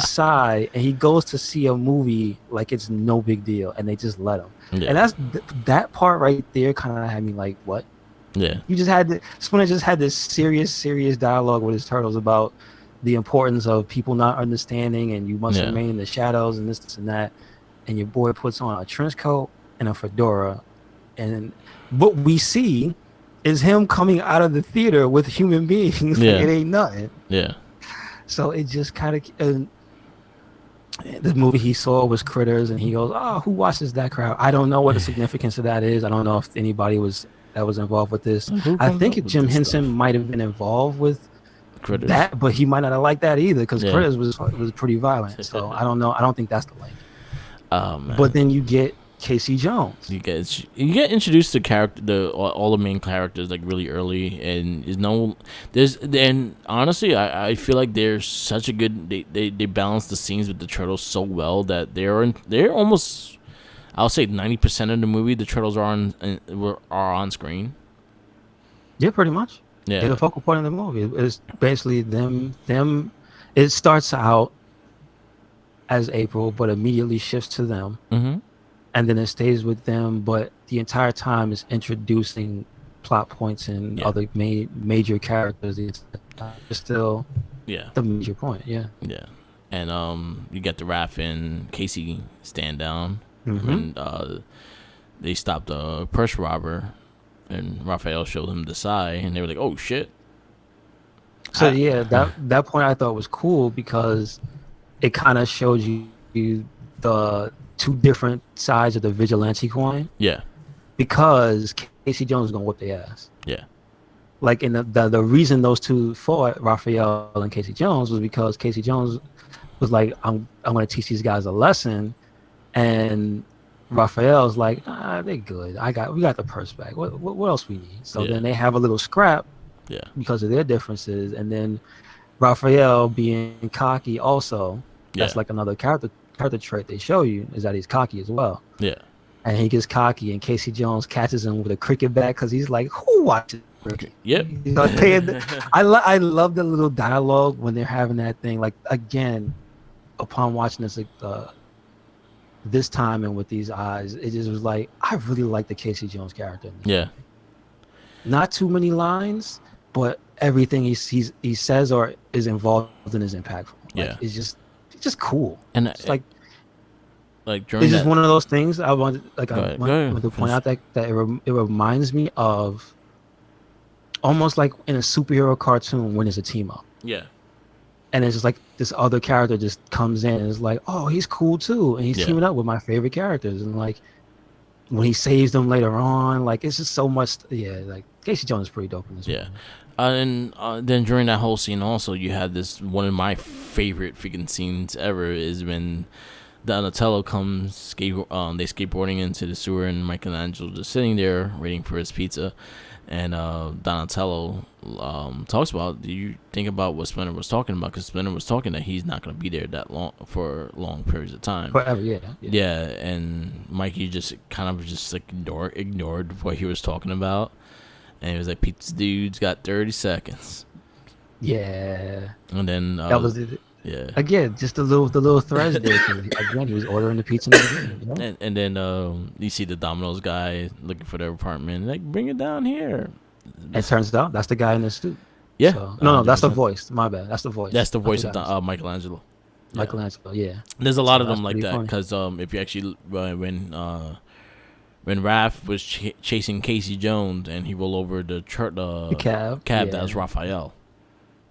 side, and he goes to see a movie like it's no big deal, and they just let him. Yeah. And that part right there kind of had me like, what? Yeah. You just had Splinter just had this serious dialogue with his turtles about the importance of people not understanding, and you must Yeah. remain in the shadows, and this and that. And your boy puts on a trench coat and a fedora, and what we see is him coming out of the theater with human beings. Yeah. It ain't nothing. Yeah. So it just kind of. The movie he saw was Critters, and he goes, "Oh, who watches that crowd?" I don't know what the significance of that is. I don't know if anybody that was involved with this. Who I comes think up with Jim this Henson stuff? might have been involved with Critters. that, but he might not have liked that either because Yeah. Critters was pretty violent. So I don't know. I don't think that's the link. Man. But then you get Casey Jones. you get introduced to all the main characters like really early, and and honestly I feel like they're such a good they balance the scenes with the turtles so well that they're almost, I'll say 90% of the movie the turtles are on screen. Yeah, pretty much. Yeah. They're the focal point of the movie. It's basically them. It starts out as April, but immediately shifts to them. Mm-hmm. And then it stays with them, but the entire time is introducing plot points and Yeah. other major characters. It's still Yeah. the major point, yeah. Yeah. And you get the Raph and Casey stand down Mhm. when they stopped a purse robber, and Raphael showed him the sign, and they were like, "Oh shit!" So yeah, that point I thought was cool because it kind of showed you the two different sides of the vigilante coin. Yeah. Because Casey Jones is gonna whip their ass. Yeah. Like, in the reason those two fought, Raphael and Casey Jones, was because Casey Jones was like, I'm gonna teach these guys a lesson, and Raphael's like, they good. We got the purse back. What else we need? So Yeah. then they have a little scrap Yeah. because of their differences, and then Raphael being cocky also. That's Yeah. like another character trait they show you, is that he's cocky as well. Yeah. And he gets cocky, and Casey Jones catches him with a cricket bat because he's like, "Who watches cricket?" Yep. You know, I love the little dialogue when they're having that thing. Like, again, upon watching this this time and with these eyes, it just was like I really like the Casey Jones character. Yeah. Not too many lines, but everything he says or is involved in is impactful. Like, Yeah. it's just cool. And It's like during it's just that, one of those things I wanted like Go I ahead, wanted to point out that it reminds me of almost like in a superhero cartoon when it's a team up. yeah. And it's just like this other character just comes in and is like, oh, he's cool too. And he's Yeah. teaming up with my favorite characters. And like when he saves them later on, like it's just so much. Yeah, like Casey Jones is pretty dope in this Yeah. movie. And then during that whole scene, also you had this one of my favorite freaking scenes ever is when Donatello comes they skateboarding into the sewer and Michelangelo just sitting there waiting for his pizza, and Donatello talks about, do you think about what Splinter was talking about? Because Splinter was talking that he's not going to be there that long for long periods of time. Forever, yeah. Yeah, and Mikey just kind of just like ignored what he was talking about. And he was like, "Pizza dude's got 30 seconds." Yeah. And then That was it. yeah. Again, just the little threads there. 'Cause, again, he was ordering the pizza. And you know? And then you see the Domino's guy looking for their apartment, like, bring it down here. It turns out that's the guy in the suit. Yeah. So, no, that's the 100%. voice. My bad. That's the voice. That's the voice I of forgot. Michelangelo. Yeah. Michelangelo. Yeah. There's a lot So of them that's like pretty that funny. because if you actually when Raph was chasing Casey Jones and he rolled over the cab, that yeah. was Raphael.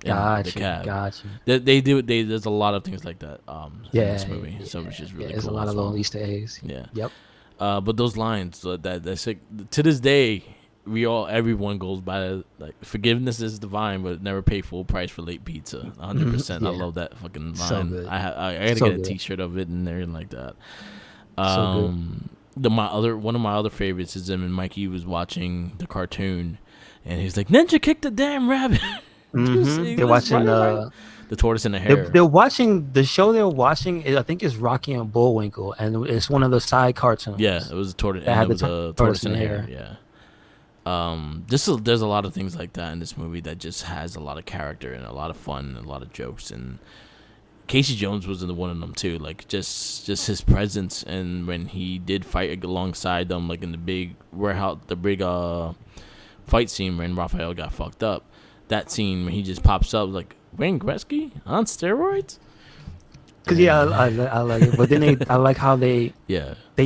In the Gotcha. cab. Gotcha. There's a lot of things like that in Yeah. this movie, so which is really There's cool. a lot as of well. little Easter eggs. Yeah. Yep. But those lines that's like, to this day, everyone goes by like, forgiveness is divine, but never pay full price for late pizza. 100%. I Yeah. love that fucking line. So good. I gotta So get a good. T-shirt of it and everything like that. So One of my other favorites is when Mikey was watching the cartoon, and he's like, "Ninja kicked the damn rabbit." Mhm. They're watching the tortoise and the hare. they're watching the show. They're watching. I think it's Rocky and Bullwinkle, and it's one of the side cartoons. Yeah, it was a tortoise. That And had it was the a tortoise and a hare. Yeah. There's a lot of things like that in this movie that just has a lot of character and a lot of fun and a lot of jokes. And Casey Jones was in one of them too. Like just his presence, and when he did fight alongside them, like in the big warehouse, the big fight scene when Raphael got fucked up. That scene when he just pops up like, Wayne Gretzky on steroids. Cause yeah, I like it. But then I like how they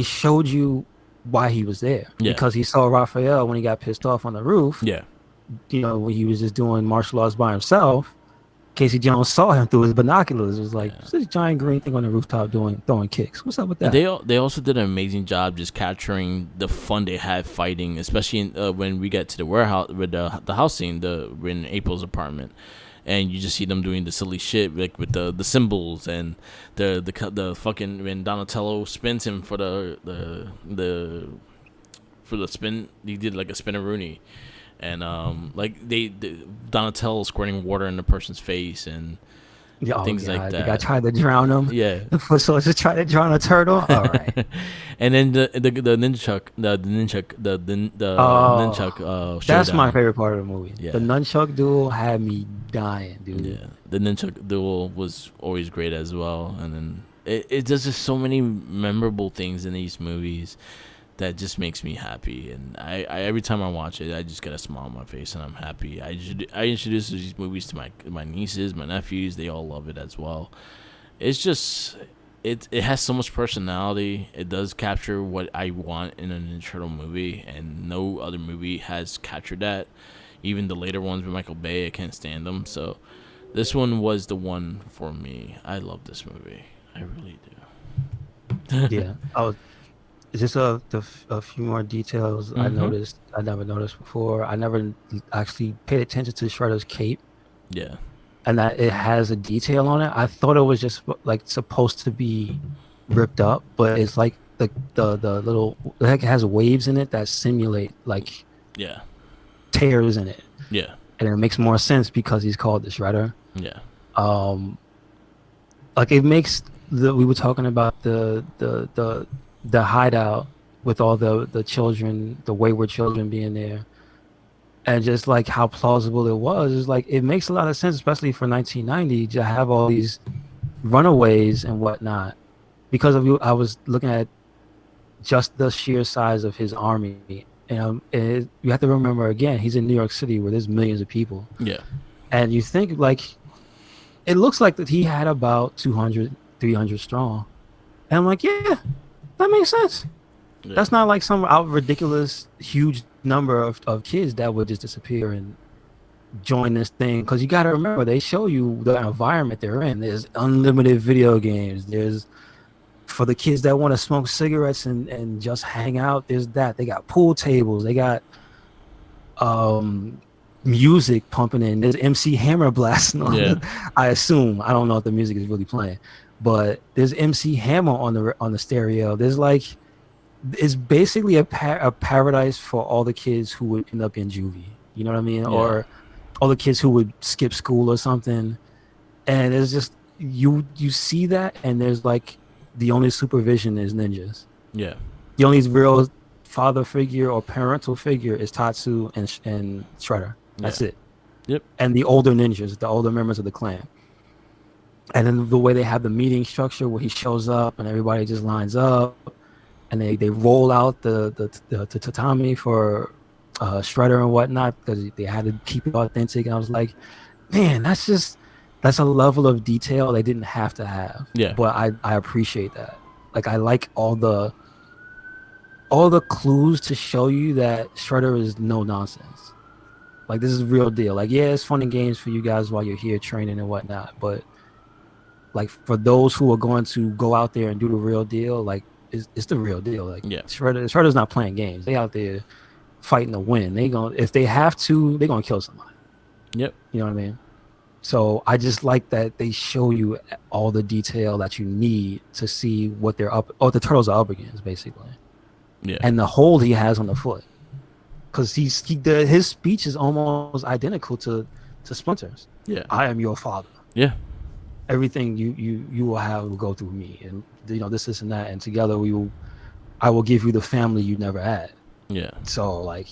showed you why he was there. Yeah. Because he saw Raphael when he got pissed off on the roof. Yeah. You know, when he was just doing martial arts by himself. Casey Jones saw him through his binoculars. It was like, what's this giant green thing on the rooftop throwing kicks? What's up with that? They also did an amazing job just capturing the fun they had fighting, especially when we get to the warehouse with the house scene, in April's apartment, and you just see them doing the silly shit like with the symbols and the fucking when Donatello spins him for the spin. He did like a spinneroonie. And like Donatello squirting water in the person's face and things like that. The guy tried to drown him. Yeah. The foot soldier tried to drown a turtle. All right. And then the nunchuck, the nunchuck. That's showdown. my favorite part of the movie. Yeah. The nunchuck duel had me dying, dude. Yeah, the nunchuck duel was always great as well. And then it does just so many memorable things in these movies that just makes me happy, and I every time I watch it, I just get a smile on my face, and I'm happy. I introduce these movies to my nieces, my nephews. They all love it as well. It's just it has so much personality. It does capture what I want in an Ninja Turtle movie, and no other movie has captured that. Even the later ones with Michael Bay, I can't stand them. So this one was the one for me. I love this movie. I really do. Yeah. Just a few more details I noticed. I never noticed before. I never actually paid attention to Shredder's cape. Yeah. And that it has a detail on it. I thought it was just like supposed to be ripped up, but it's like the little, like it has waves in it that simulate like tears in it. Yeah. And it makes more sense because he's called the Shredder. Yeah. Like it makes we were talking about the hideout with all the children, the wayward children being there, and just like how plausible it was. It's like it makes a lot of sense, especially for 1990, to have all these runaways and whatnot because of you, I was looking at just the sheer size of his army. You have to remember again, he's in New York City where there's millions of people. Yeah. And you think like, it looks like that he had about 200, 300 strong. And I'm like, yeah, that makes sense. Yeah. That's not like some ridiculous, huge number of kids that would just disappear and join this thing. Because you got to remember, they show you the environment they're in. There's unlimited video games. There's, for the kids that want to smoke cigarettes and just hang out, there's that. They got pool tables. They got music pumping in. There's MC Hammer blasting on. Yeah. I assume. I don't know if the music is really playing, but there's MC Hammer on the stereo. There's like, it's basically a paradise for all the kids who would end up in juvie. You know what I mean? Yeah. Or all the kids who would skip school or something. And it's just, you see that, and there's like, the only supervision is ninjas. Yeah. The only real father figure or parental figure is Tatsu and Shredder. That's it. Yep. And the older ninjas, the older members of the clan. And then the way they have the meeting structure where he shows up and everybody just lines up and they roll out the tatami for Shredder and whatnot because they had to keep it authentic. And I was like, man, that's a level of detail they didn't have to have. Yeah. But I appreciate that. Like, I like all the clues to show you that Shredder is no nonsense. Like, this is real deal. Like, yeah, it's fun and games for you guys while you're here training and whatnot. But like, for those who are going to go out there and do the real deal, like, it's the real deal. Like, yeah. Shredder's not playing games. They out there fighting to win. If they have to, they're gonna kill somebody. Yep. You know what I mean? So I just like that they show you all the detail that you need to see what they're up. Oh, the turtles are up against, basically. Yeah. And the hold he has on the foot, because his speech is almost identical to Splinter's. Yeah. I am your father. Yeah. Everything you will have will go through me, and this and that, and together I will give you the family you never had. Yeah. So like,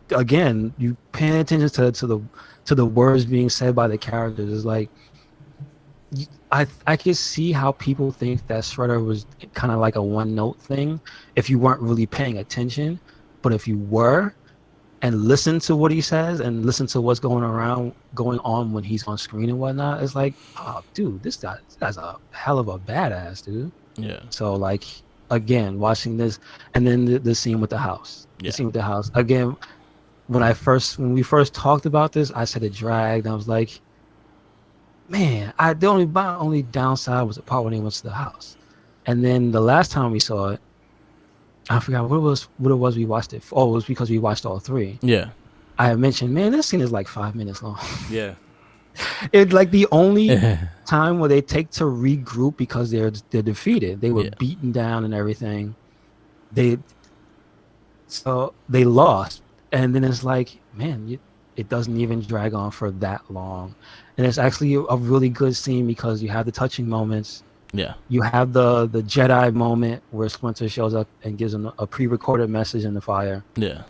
again, you paying attention to the words being said by the characters is like, I can see how people think that Shredder was kind of like a one note thing if you weren't really paying attention, but if you were and listen to what he says and listen to what's going on when he's on screen and whatnot, it's like, oh dude, this guy's a hell of a badass, dude. Yeah. So like, again, watching this, and then the scene with the house. Yeah. The scene with the house. Again, when we first talked about this, I said it dragged. I was like, man, the only downside was the part when he went to the house. And then the last time we saw it, I forgot what it was we watched it for. Oh, it was because we watched all three. Yeah. I had mentioned, man, this scene is like 5 minutes long. Yeah. It's like the only time where they take to regroup because they're defeated. They were beaten down and everything. So they lost. And then it's like, man, it doesn't even drag on for that long. And it's actually a really good scene because you have the touching moments. Yeah. You have the Jedi moment where Splinter shows up and gives him a pre-recorded message in the fire. Yeah.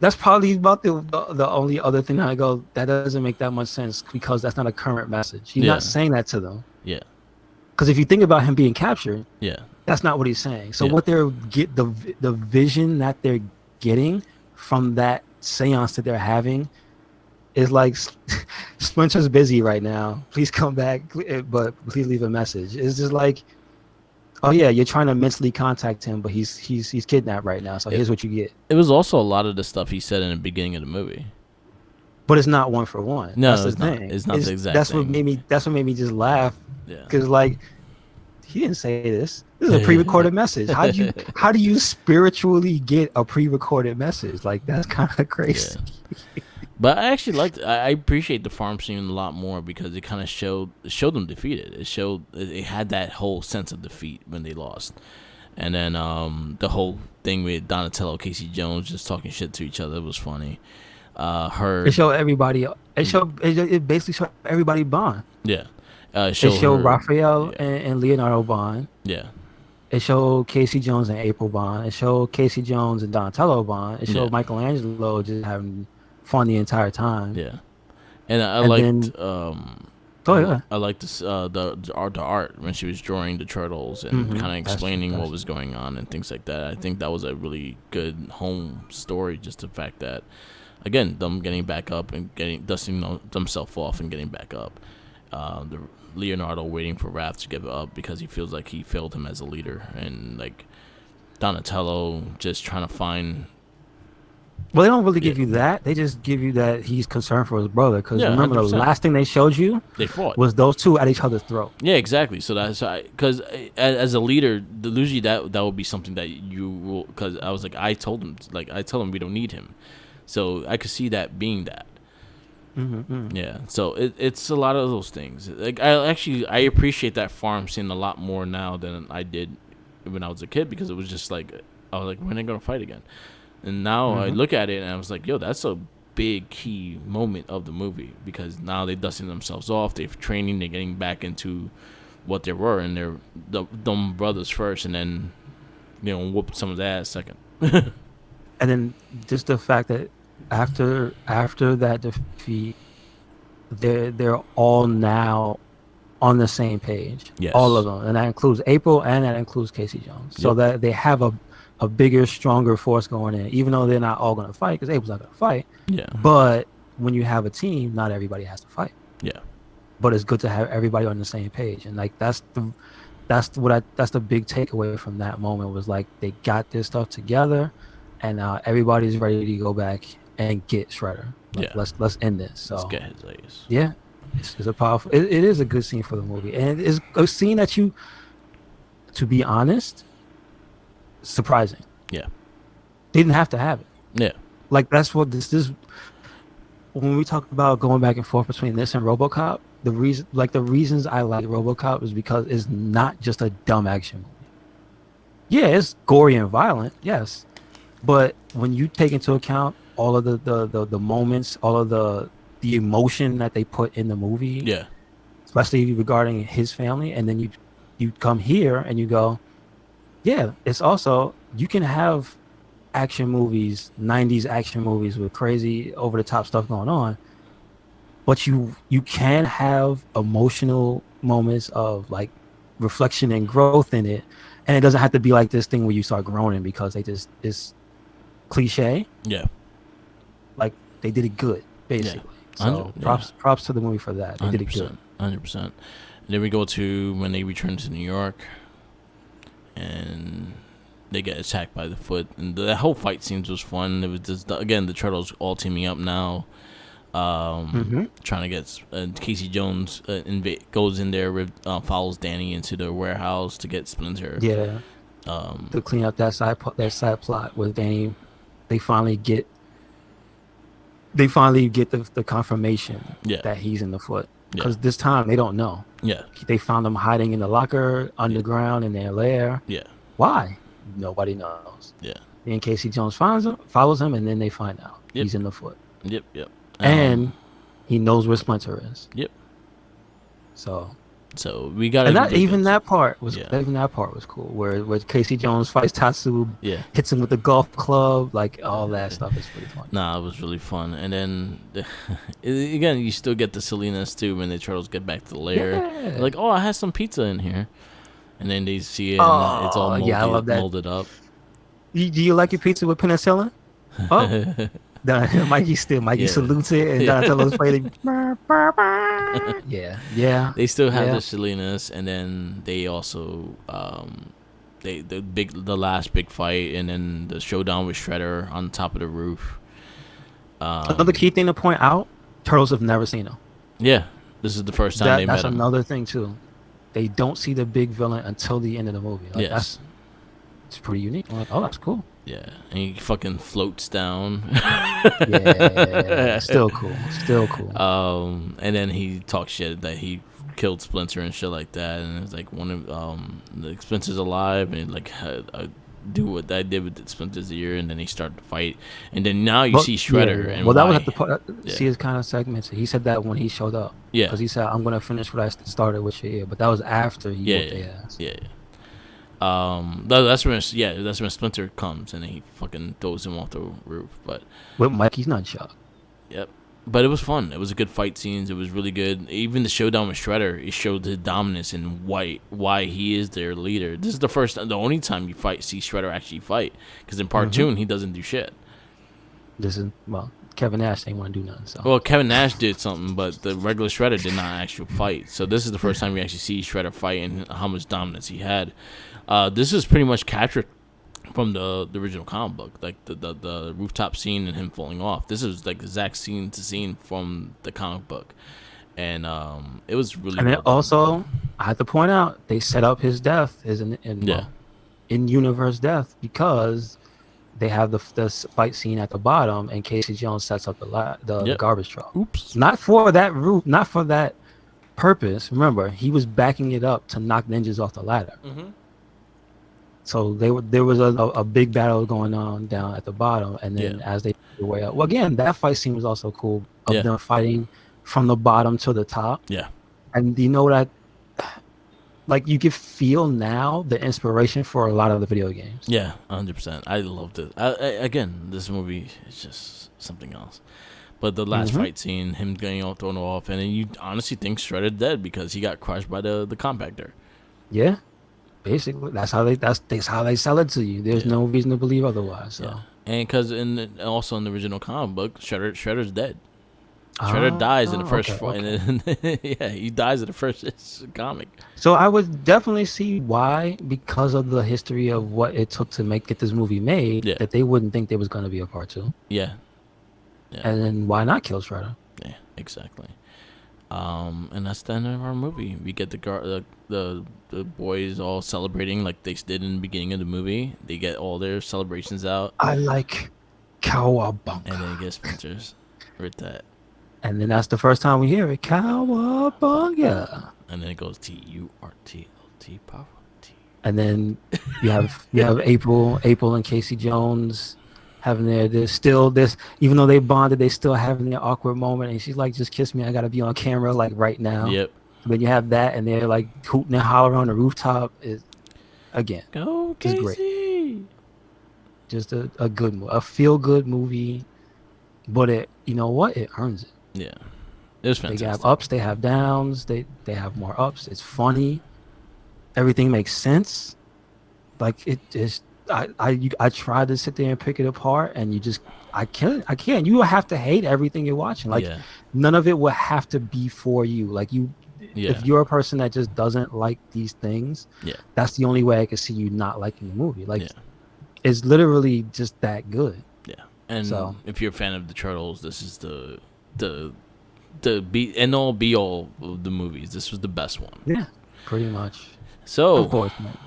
That's probably about the only other thing I go, that doesn't make that much sense because that's not a current message. He's not saying that to them. Yeah. Because if you think about him being captured, yeah, that's not what he's saying. So what they're the vision that they're getting from that seance that they're having is like, Splinter's busy right now. Please come back, but please leave a message. It's just like, oh yeah, you're trying to mentally contact him, but he's kidnapped right now. So here's what you get. It was also a lot of the stuff he said in the beginning of the movie, but it's not one for one. No, that's it's the not. thing. It's not the exact. That's what made me just laugh. Yeah, because like, he didn't say this. This is a pre-recorded message. How do you spiritually get a pre-recorded message? Like, that's kind of crazy. Yeah. But I actually I appreciate the farm scene a lot more because it kind of showed them defeated. It had that whole sense of defeat when they lost, and then the whole thing with Donatello, Casey Jones just talking shit to each other was funny. It showed everybody. It basically showed everybody bond. Yeah. It showed Raphael and Leonardo bond. Yeah. It showed Casey Jones and April bond. It showed Casey Jones and Donatello bond. It showed Michelangelo just having fun the entire time. Yeah. And I liked Oh yeah. I like this the art when she was drawing the turtles and kind of explaining what was going on and things like that. I think that was a really good home story. Just the fact that, again, them getting back up and dusting themselves off and getting back up. The Leonardo waiting for Raph to give up because he feels like he failed him as a leader, and like Donatello just trying to find. Well, they don't really give you that. They just give you that he's concerned for his brother. Because remember, 100%. the last thing they showed you They fought. was those two at each other's throat. Yeah, exactly. So that's because as a leader, usually that would be something that you will. Because I was like, I told him we don't need him, so I could see that being that. Yeah. So it's a lot of those things. Like I appreciate that farm scene a lot more now than I did when I was a kid, because it was just like I was like, when are they gonna fight again? And now I look at it and I was like, yo, that's a big key moment of the movie, because now they're dusting themselves off, they're training, they're getting back into what they were, and they're them brothers first, and then whoop someone's ass second. And then just the fact that after that defeat, they're all now on the same page. Yes. All of them, and that includes April and that includes Casey Jones. So that they have a bigger, stronger force going in, even though they're not all going to fight, because April's not going to fight. Yeah. But when you have a team, not everybody has to fight. Yeah. But it's good to have everybody on the same page, and like that's the big takeaway from that moment, was like they got this stuff together, and now everybody's ready to go back and get Shredder. Like, let's end this. So let's get his ace. Yeah, it's a powerful. It is a good scene for the movie, and it's a scene that you, to be honest, surprising. Yeah. They didn't have to have it. Yeah. Like that's what this is. When we talk about going back and forth between this and RoboCop, the reasons I like RoboCop is because it's not just a dumb action movie. Yeah, it's gory and violent, yes, but when you take into account all of the moments, all of the emotion that they put in the movie, Yeah. especially regarding his family, and then you come here and you go, yeah, it's also, you can have action movies, 90s action movies with crazy over the top stuff going on, but you can have emotional moments of like reflection and growth in it, and it doesn't have to be like this thing where you start groaning because it's cliche. Yeah. Like they did it good, basically. So props to the movie for that. They did it good. 100%. Then we go to when they return to New York, and they get attacked by the Foot, and the whole fight scenes was fun. It was just, again, the Turtles all teaming up now, trying to get Casey Jones goes in there, follows Danny into the warehouse to get Splinter. Yeah, to clean up that side plot with Danny. They finally get the confirmation that he's in the Foot, because this time they don't know. Yeah, they found him hiding in the locker underground in their lair. Yeah, why? Nobody knows. Yeah. Then Casey Jones follows him, and then they find out he's in the Foot. Yep. And he knows where Splinter is. Yep. So we got, and that part was cool, where Casey Jones fights Tatsu, hits him with the golf club, like all that stuff is pretty fun. Nah, it was really fun. And then again, you still get the silliness too when the Turtles get back to the lair. They're like, oh, I had some pizza in here, and then they see it, and it's all moldy, I love that. molded up. Do you like your pizza with penicillin? Oh. Mikey salutes it, and Donatello's fighting. Yeah. They still have the silliness, and then they also the last big fight, and then the showdown with Shredder on top of the roof. Another key thing to point out: Turtles have never seen him. Yeah, this is the first time they met him. That's another thing too. They don't see the big villain until the end of the movie. Like, it's pretty unique. I'm like, oh, that's cool. Yeah, and he fucking floats down. Still cool. And then he talks shit that he killed Splinter and shit like that, and it's like one of the Splinter's alive, and like do what I did with Splinter's ear, and then they start to fight, and then now you see Shredder. And that was at the part. See his kind of segments. He said that when he showed up. Yeah, because he said, "I'm gonna finish what I started with your ear," but that was after he whooped their ass. Yeah. That's when Splinter comes and he fucking throws him off the roof. But with Mikey's nunchuck. Yep. But it was fun. It was a good fight scenes. It was really good. Even the showdown with Shredder, it showed the dominance and why he is their leader. This is the only time you see Shredder actually fight. Because in part 2, he doesn't do shit. Kevin Nash ain't want to do nothing. So. Well, Kevin Nash did something, but the regular Shredder did not actually fight. So this is the first time we actually see Shredder fight and how much dominance he had. This is pretty much captured from the original comic book, like the rooftop scene and him falling off. This is like exact scene to scene from the comic book, and it was really. And then also, I have to point out they set up his death as in universe death because they have the fight scene at the bottom, and Casey Jones sets up the garbage truck. Oops. Not for that purpose. Remember, he was backing it up to knock ninjas off the ladder. Mm-hmm. So there was a big battle going on down at the bottom, and then as they made their way up. Well, again, that fight scene was also cool of them fighting from the bottom to the top. Yeah, and you know that, like, you can feel now the inspiration for a lot of the video games. Yeah, 100%. I loved it. Again, this movie is just something else. But the last fight scene, him getting all thrown off, and then you honestly think Shredder dead because he got crushed by the compactor. Yeah. Basically, that's how they sell it to you. There's no reason to believe otherwise. So. Yeah. And because also in the original comic book, Shredder's dead. Shredder dies in the first fight. Yeah, he dies in the first comic. So I would definitely see why, because of the history of what it took to get this movie made, that they wouldn't think there was going to be a part 2. Yeah. And then why not kill Shredder? Yeah, exactly. And that's the end of our movie. We get the boys all celebrating like they did in the beginning of the movie. They get all their celebrations out. I like Cowabunga. And then it gets Spencer's with that. And then that's the first time we hear it. Cowabunga. And then it goes TURTLT power T. And then you have April and Casey Jones having there's still this, even though they bonded, they still having their awkward moment, and she's like, just kiss me, I gotta be on camera like right now. Yep. Then you have that, and they're like hooting and hollering on the rooftop. Is again, go Casey. Great. Just a good movie, a feel good movie, but it earns it. Yeah, it was fantastic. They have ups, they have downs, they have more ups. It's funny, everything makes sense. Like it is. I tried to sit there and pick it apart, and I can't. You have to hate everything you're watching. Like none of it will have to be for you. Like if you're a person that just doesn't like these things, that's the only way I can see you not liking the movie. Like it's literally just that good. Yeah, and so, if you're a fan of the Turtles, this is the end all be all of the movies. This was the best one. Yeah, pretty much. So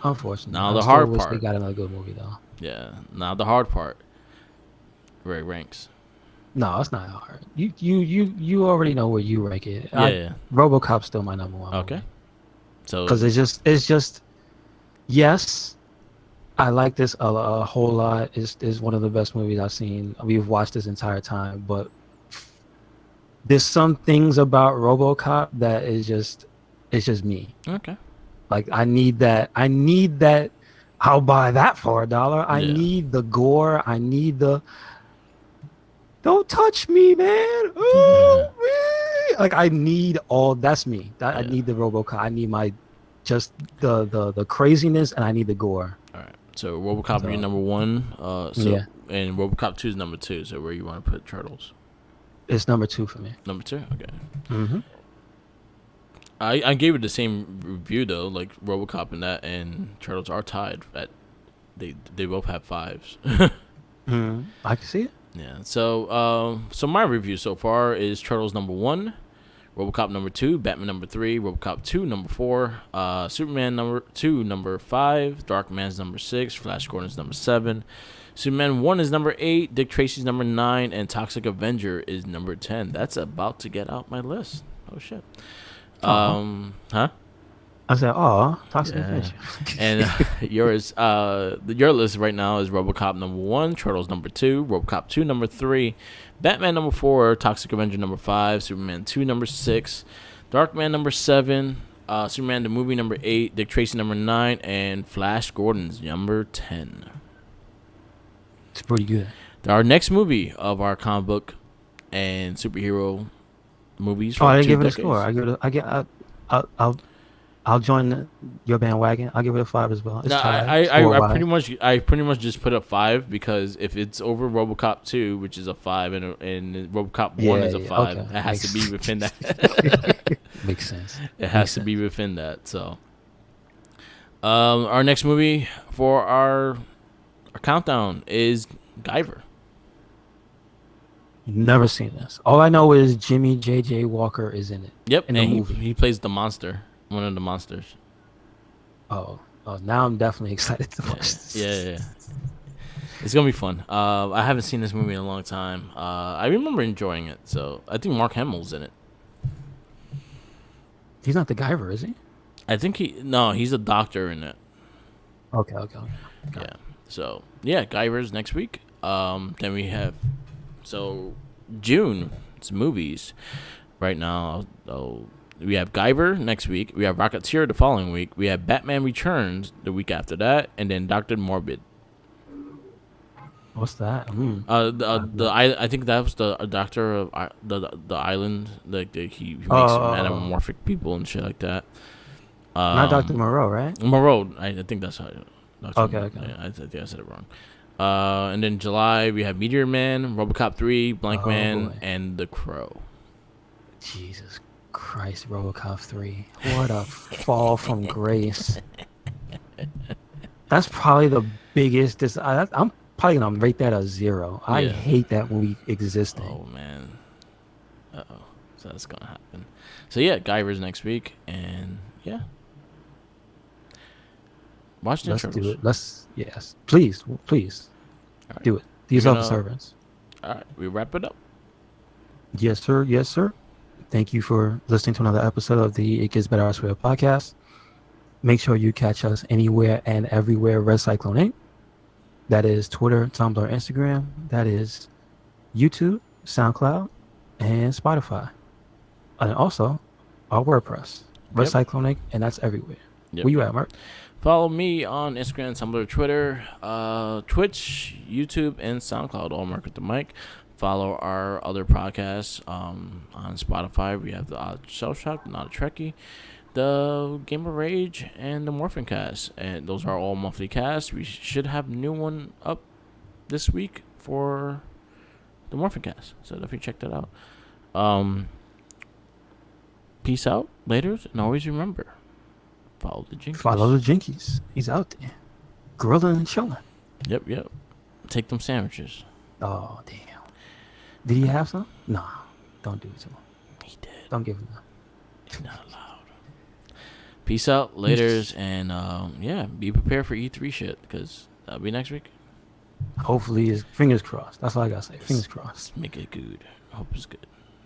unfortunately. Now the hard part. They got another good movie though. Yeah. Now the hard part. Where it ranks. No, it's not hard. You already know where you rank it. Yeah. RoboCop's still my number one. Okay. Movie. So because it's just yes, I like this a whole lot. It's one of the best movies I've seen. We've watched this entire time, but there's some things about RoboCop that it's just me. Okay. Like I need that. I'll buy that for $1. I need the gore. I need the don't touch me, man. Oh, man. Like I need all. That's me. I need the RoboCop. I need my just the craziness, and I need the gore. All right. So RoboCop is your number one. And RoboCop 2 is number 2. So where you want to put Turtles? It's number 2 for me. Number 2. Okay. Mm-hmm. I gave it the same review though, like RoboCop and Turtles are tied at they both have 5s. I can see it. Yeah. So my review so far is Turtles number 1, RoboCop number 2, Batman number 3, RoboCop 2 number 4, Superman number 2 number 5, Darkman's number 6, Flash Gordon's number 7, Superman 1 is number 8, Dick Tracy's number 9, and Toxic Avenger is number 10. That's about to get out my list. Oh shit. Huh? I said, Toxic Avenger. And yours, your list right now is RoboCop number 1, Turtles number 2, RoboCop 2 number 3, Batman number 4, Toxic Avenger number 5, Superman 2 number 6, Darkman number 7, Superman the movie number 8, Dick Tracy number 9, and Flash Gordon's number 10. It's pretty good. Our next movie of our comic book and superhero movies Oh, from I didn't 2 give it a decades. score. I'll join your bandwagon. I'll give it a 5 as well. It's No, tied score-wise. I pretty much just put a 5 because if it's over RoboCop 2, which is a 5, and RoboCop 1 is a 5, okay. it has to be within that. Makes sense. It has to be within that. So, our next movie for our countdown is Guyver. Never seen this. All I know is Jimmy J.J. Walker is in it. Yep, In the and movie. he plays the monster, one of the monsters. Oh, now I'm definitely excited to watch this. Yeah. It's gonna be fun. I haven't seen this movie in a long time. I remember enjoying it. So I think Mark Hamill's in it. He's not the Guyver, is he? I think he's a doctor in it. Okay. Yeah. So yeah, Guyver's next week. Then we have June. It's movies. Right now, we have Guyver next week. We have Rocketeer the following week. We have Batman Returns the week after that, and then Doctor Morbid. What's that? I think that was the doctor of the island. Like he makes metamorphic people and shit like that. Not Dr. Moreau, right? Moreau. I think that's how. Okay. Yeah, I think I said it wrong. And then July we have Meteor Man, RoboCop 3, Blank Man, boy. and The Crow. Jesus Christ, RoboCop 3. What a fall from grace. That's probably the biggest. I'm probably going to rate that a 0. I Yeah. hate that movie existing. Oh man. So that's gonna happen. So yeah, Guyver's next week, and yeah. Watch the Let's intros. do it. Yes. Please. Alright. Do it. Do yourself a gonna- service. All right, we wrap it up. Yes, sir. Thank you for listening to another episode of the It Gets Better Elsewhere podcast. Make sure you catch us anywhere and everywhere Red Cyclone Inc. That is Twitter, Tumblr, Instagram. That is YouTube, SoundCloud, and Spotify. And also our WordPress, Red Yep. Cyclone Inc. And that's everywhere. Yep. Where you at, Mark? Follow me on Instagram, Tumblr, Twitter, Twitch, YouTube, and SoundCloud. All Mark with the Mic. Follow our other podcasts on Spotify. We have the Odd Shell Shock, Not a Trekkie, the Game of Rage, and the Morphin Cast. And those are all monthly casts. We should have a new one up this week for the Morphin Cast. So definitely check that out. Peace out, laters, and always remember, follow the Jinkies. Follow the Jinkies. He's out there. Grilling and chilling. Yep. Take them sandwiches. Oh, damn. Did he have some? Nah. Don't do it to him. He did. Don't give him that. It's not allowed. Peace out, laters, and yeah, be prepared for E3 shit, because that'll be next week. Hopefully, fingers crossed. That's all I gotta say. Fingers crossed. Let's make it good. I hope it's good.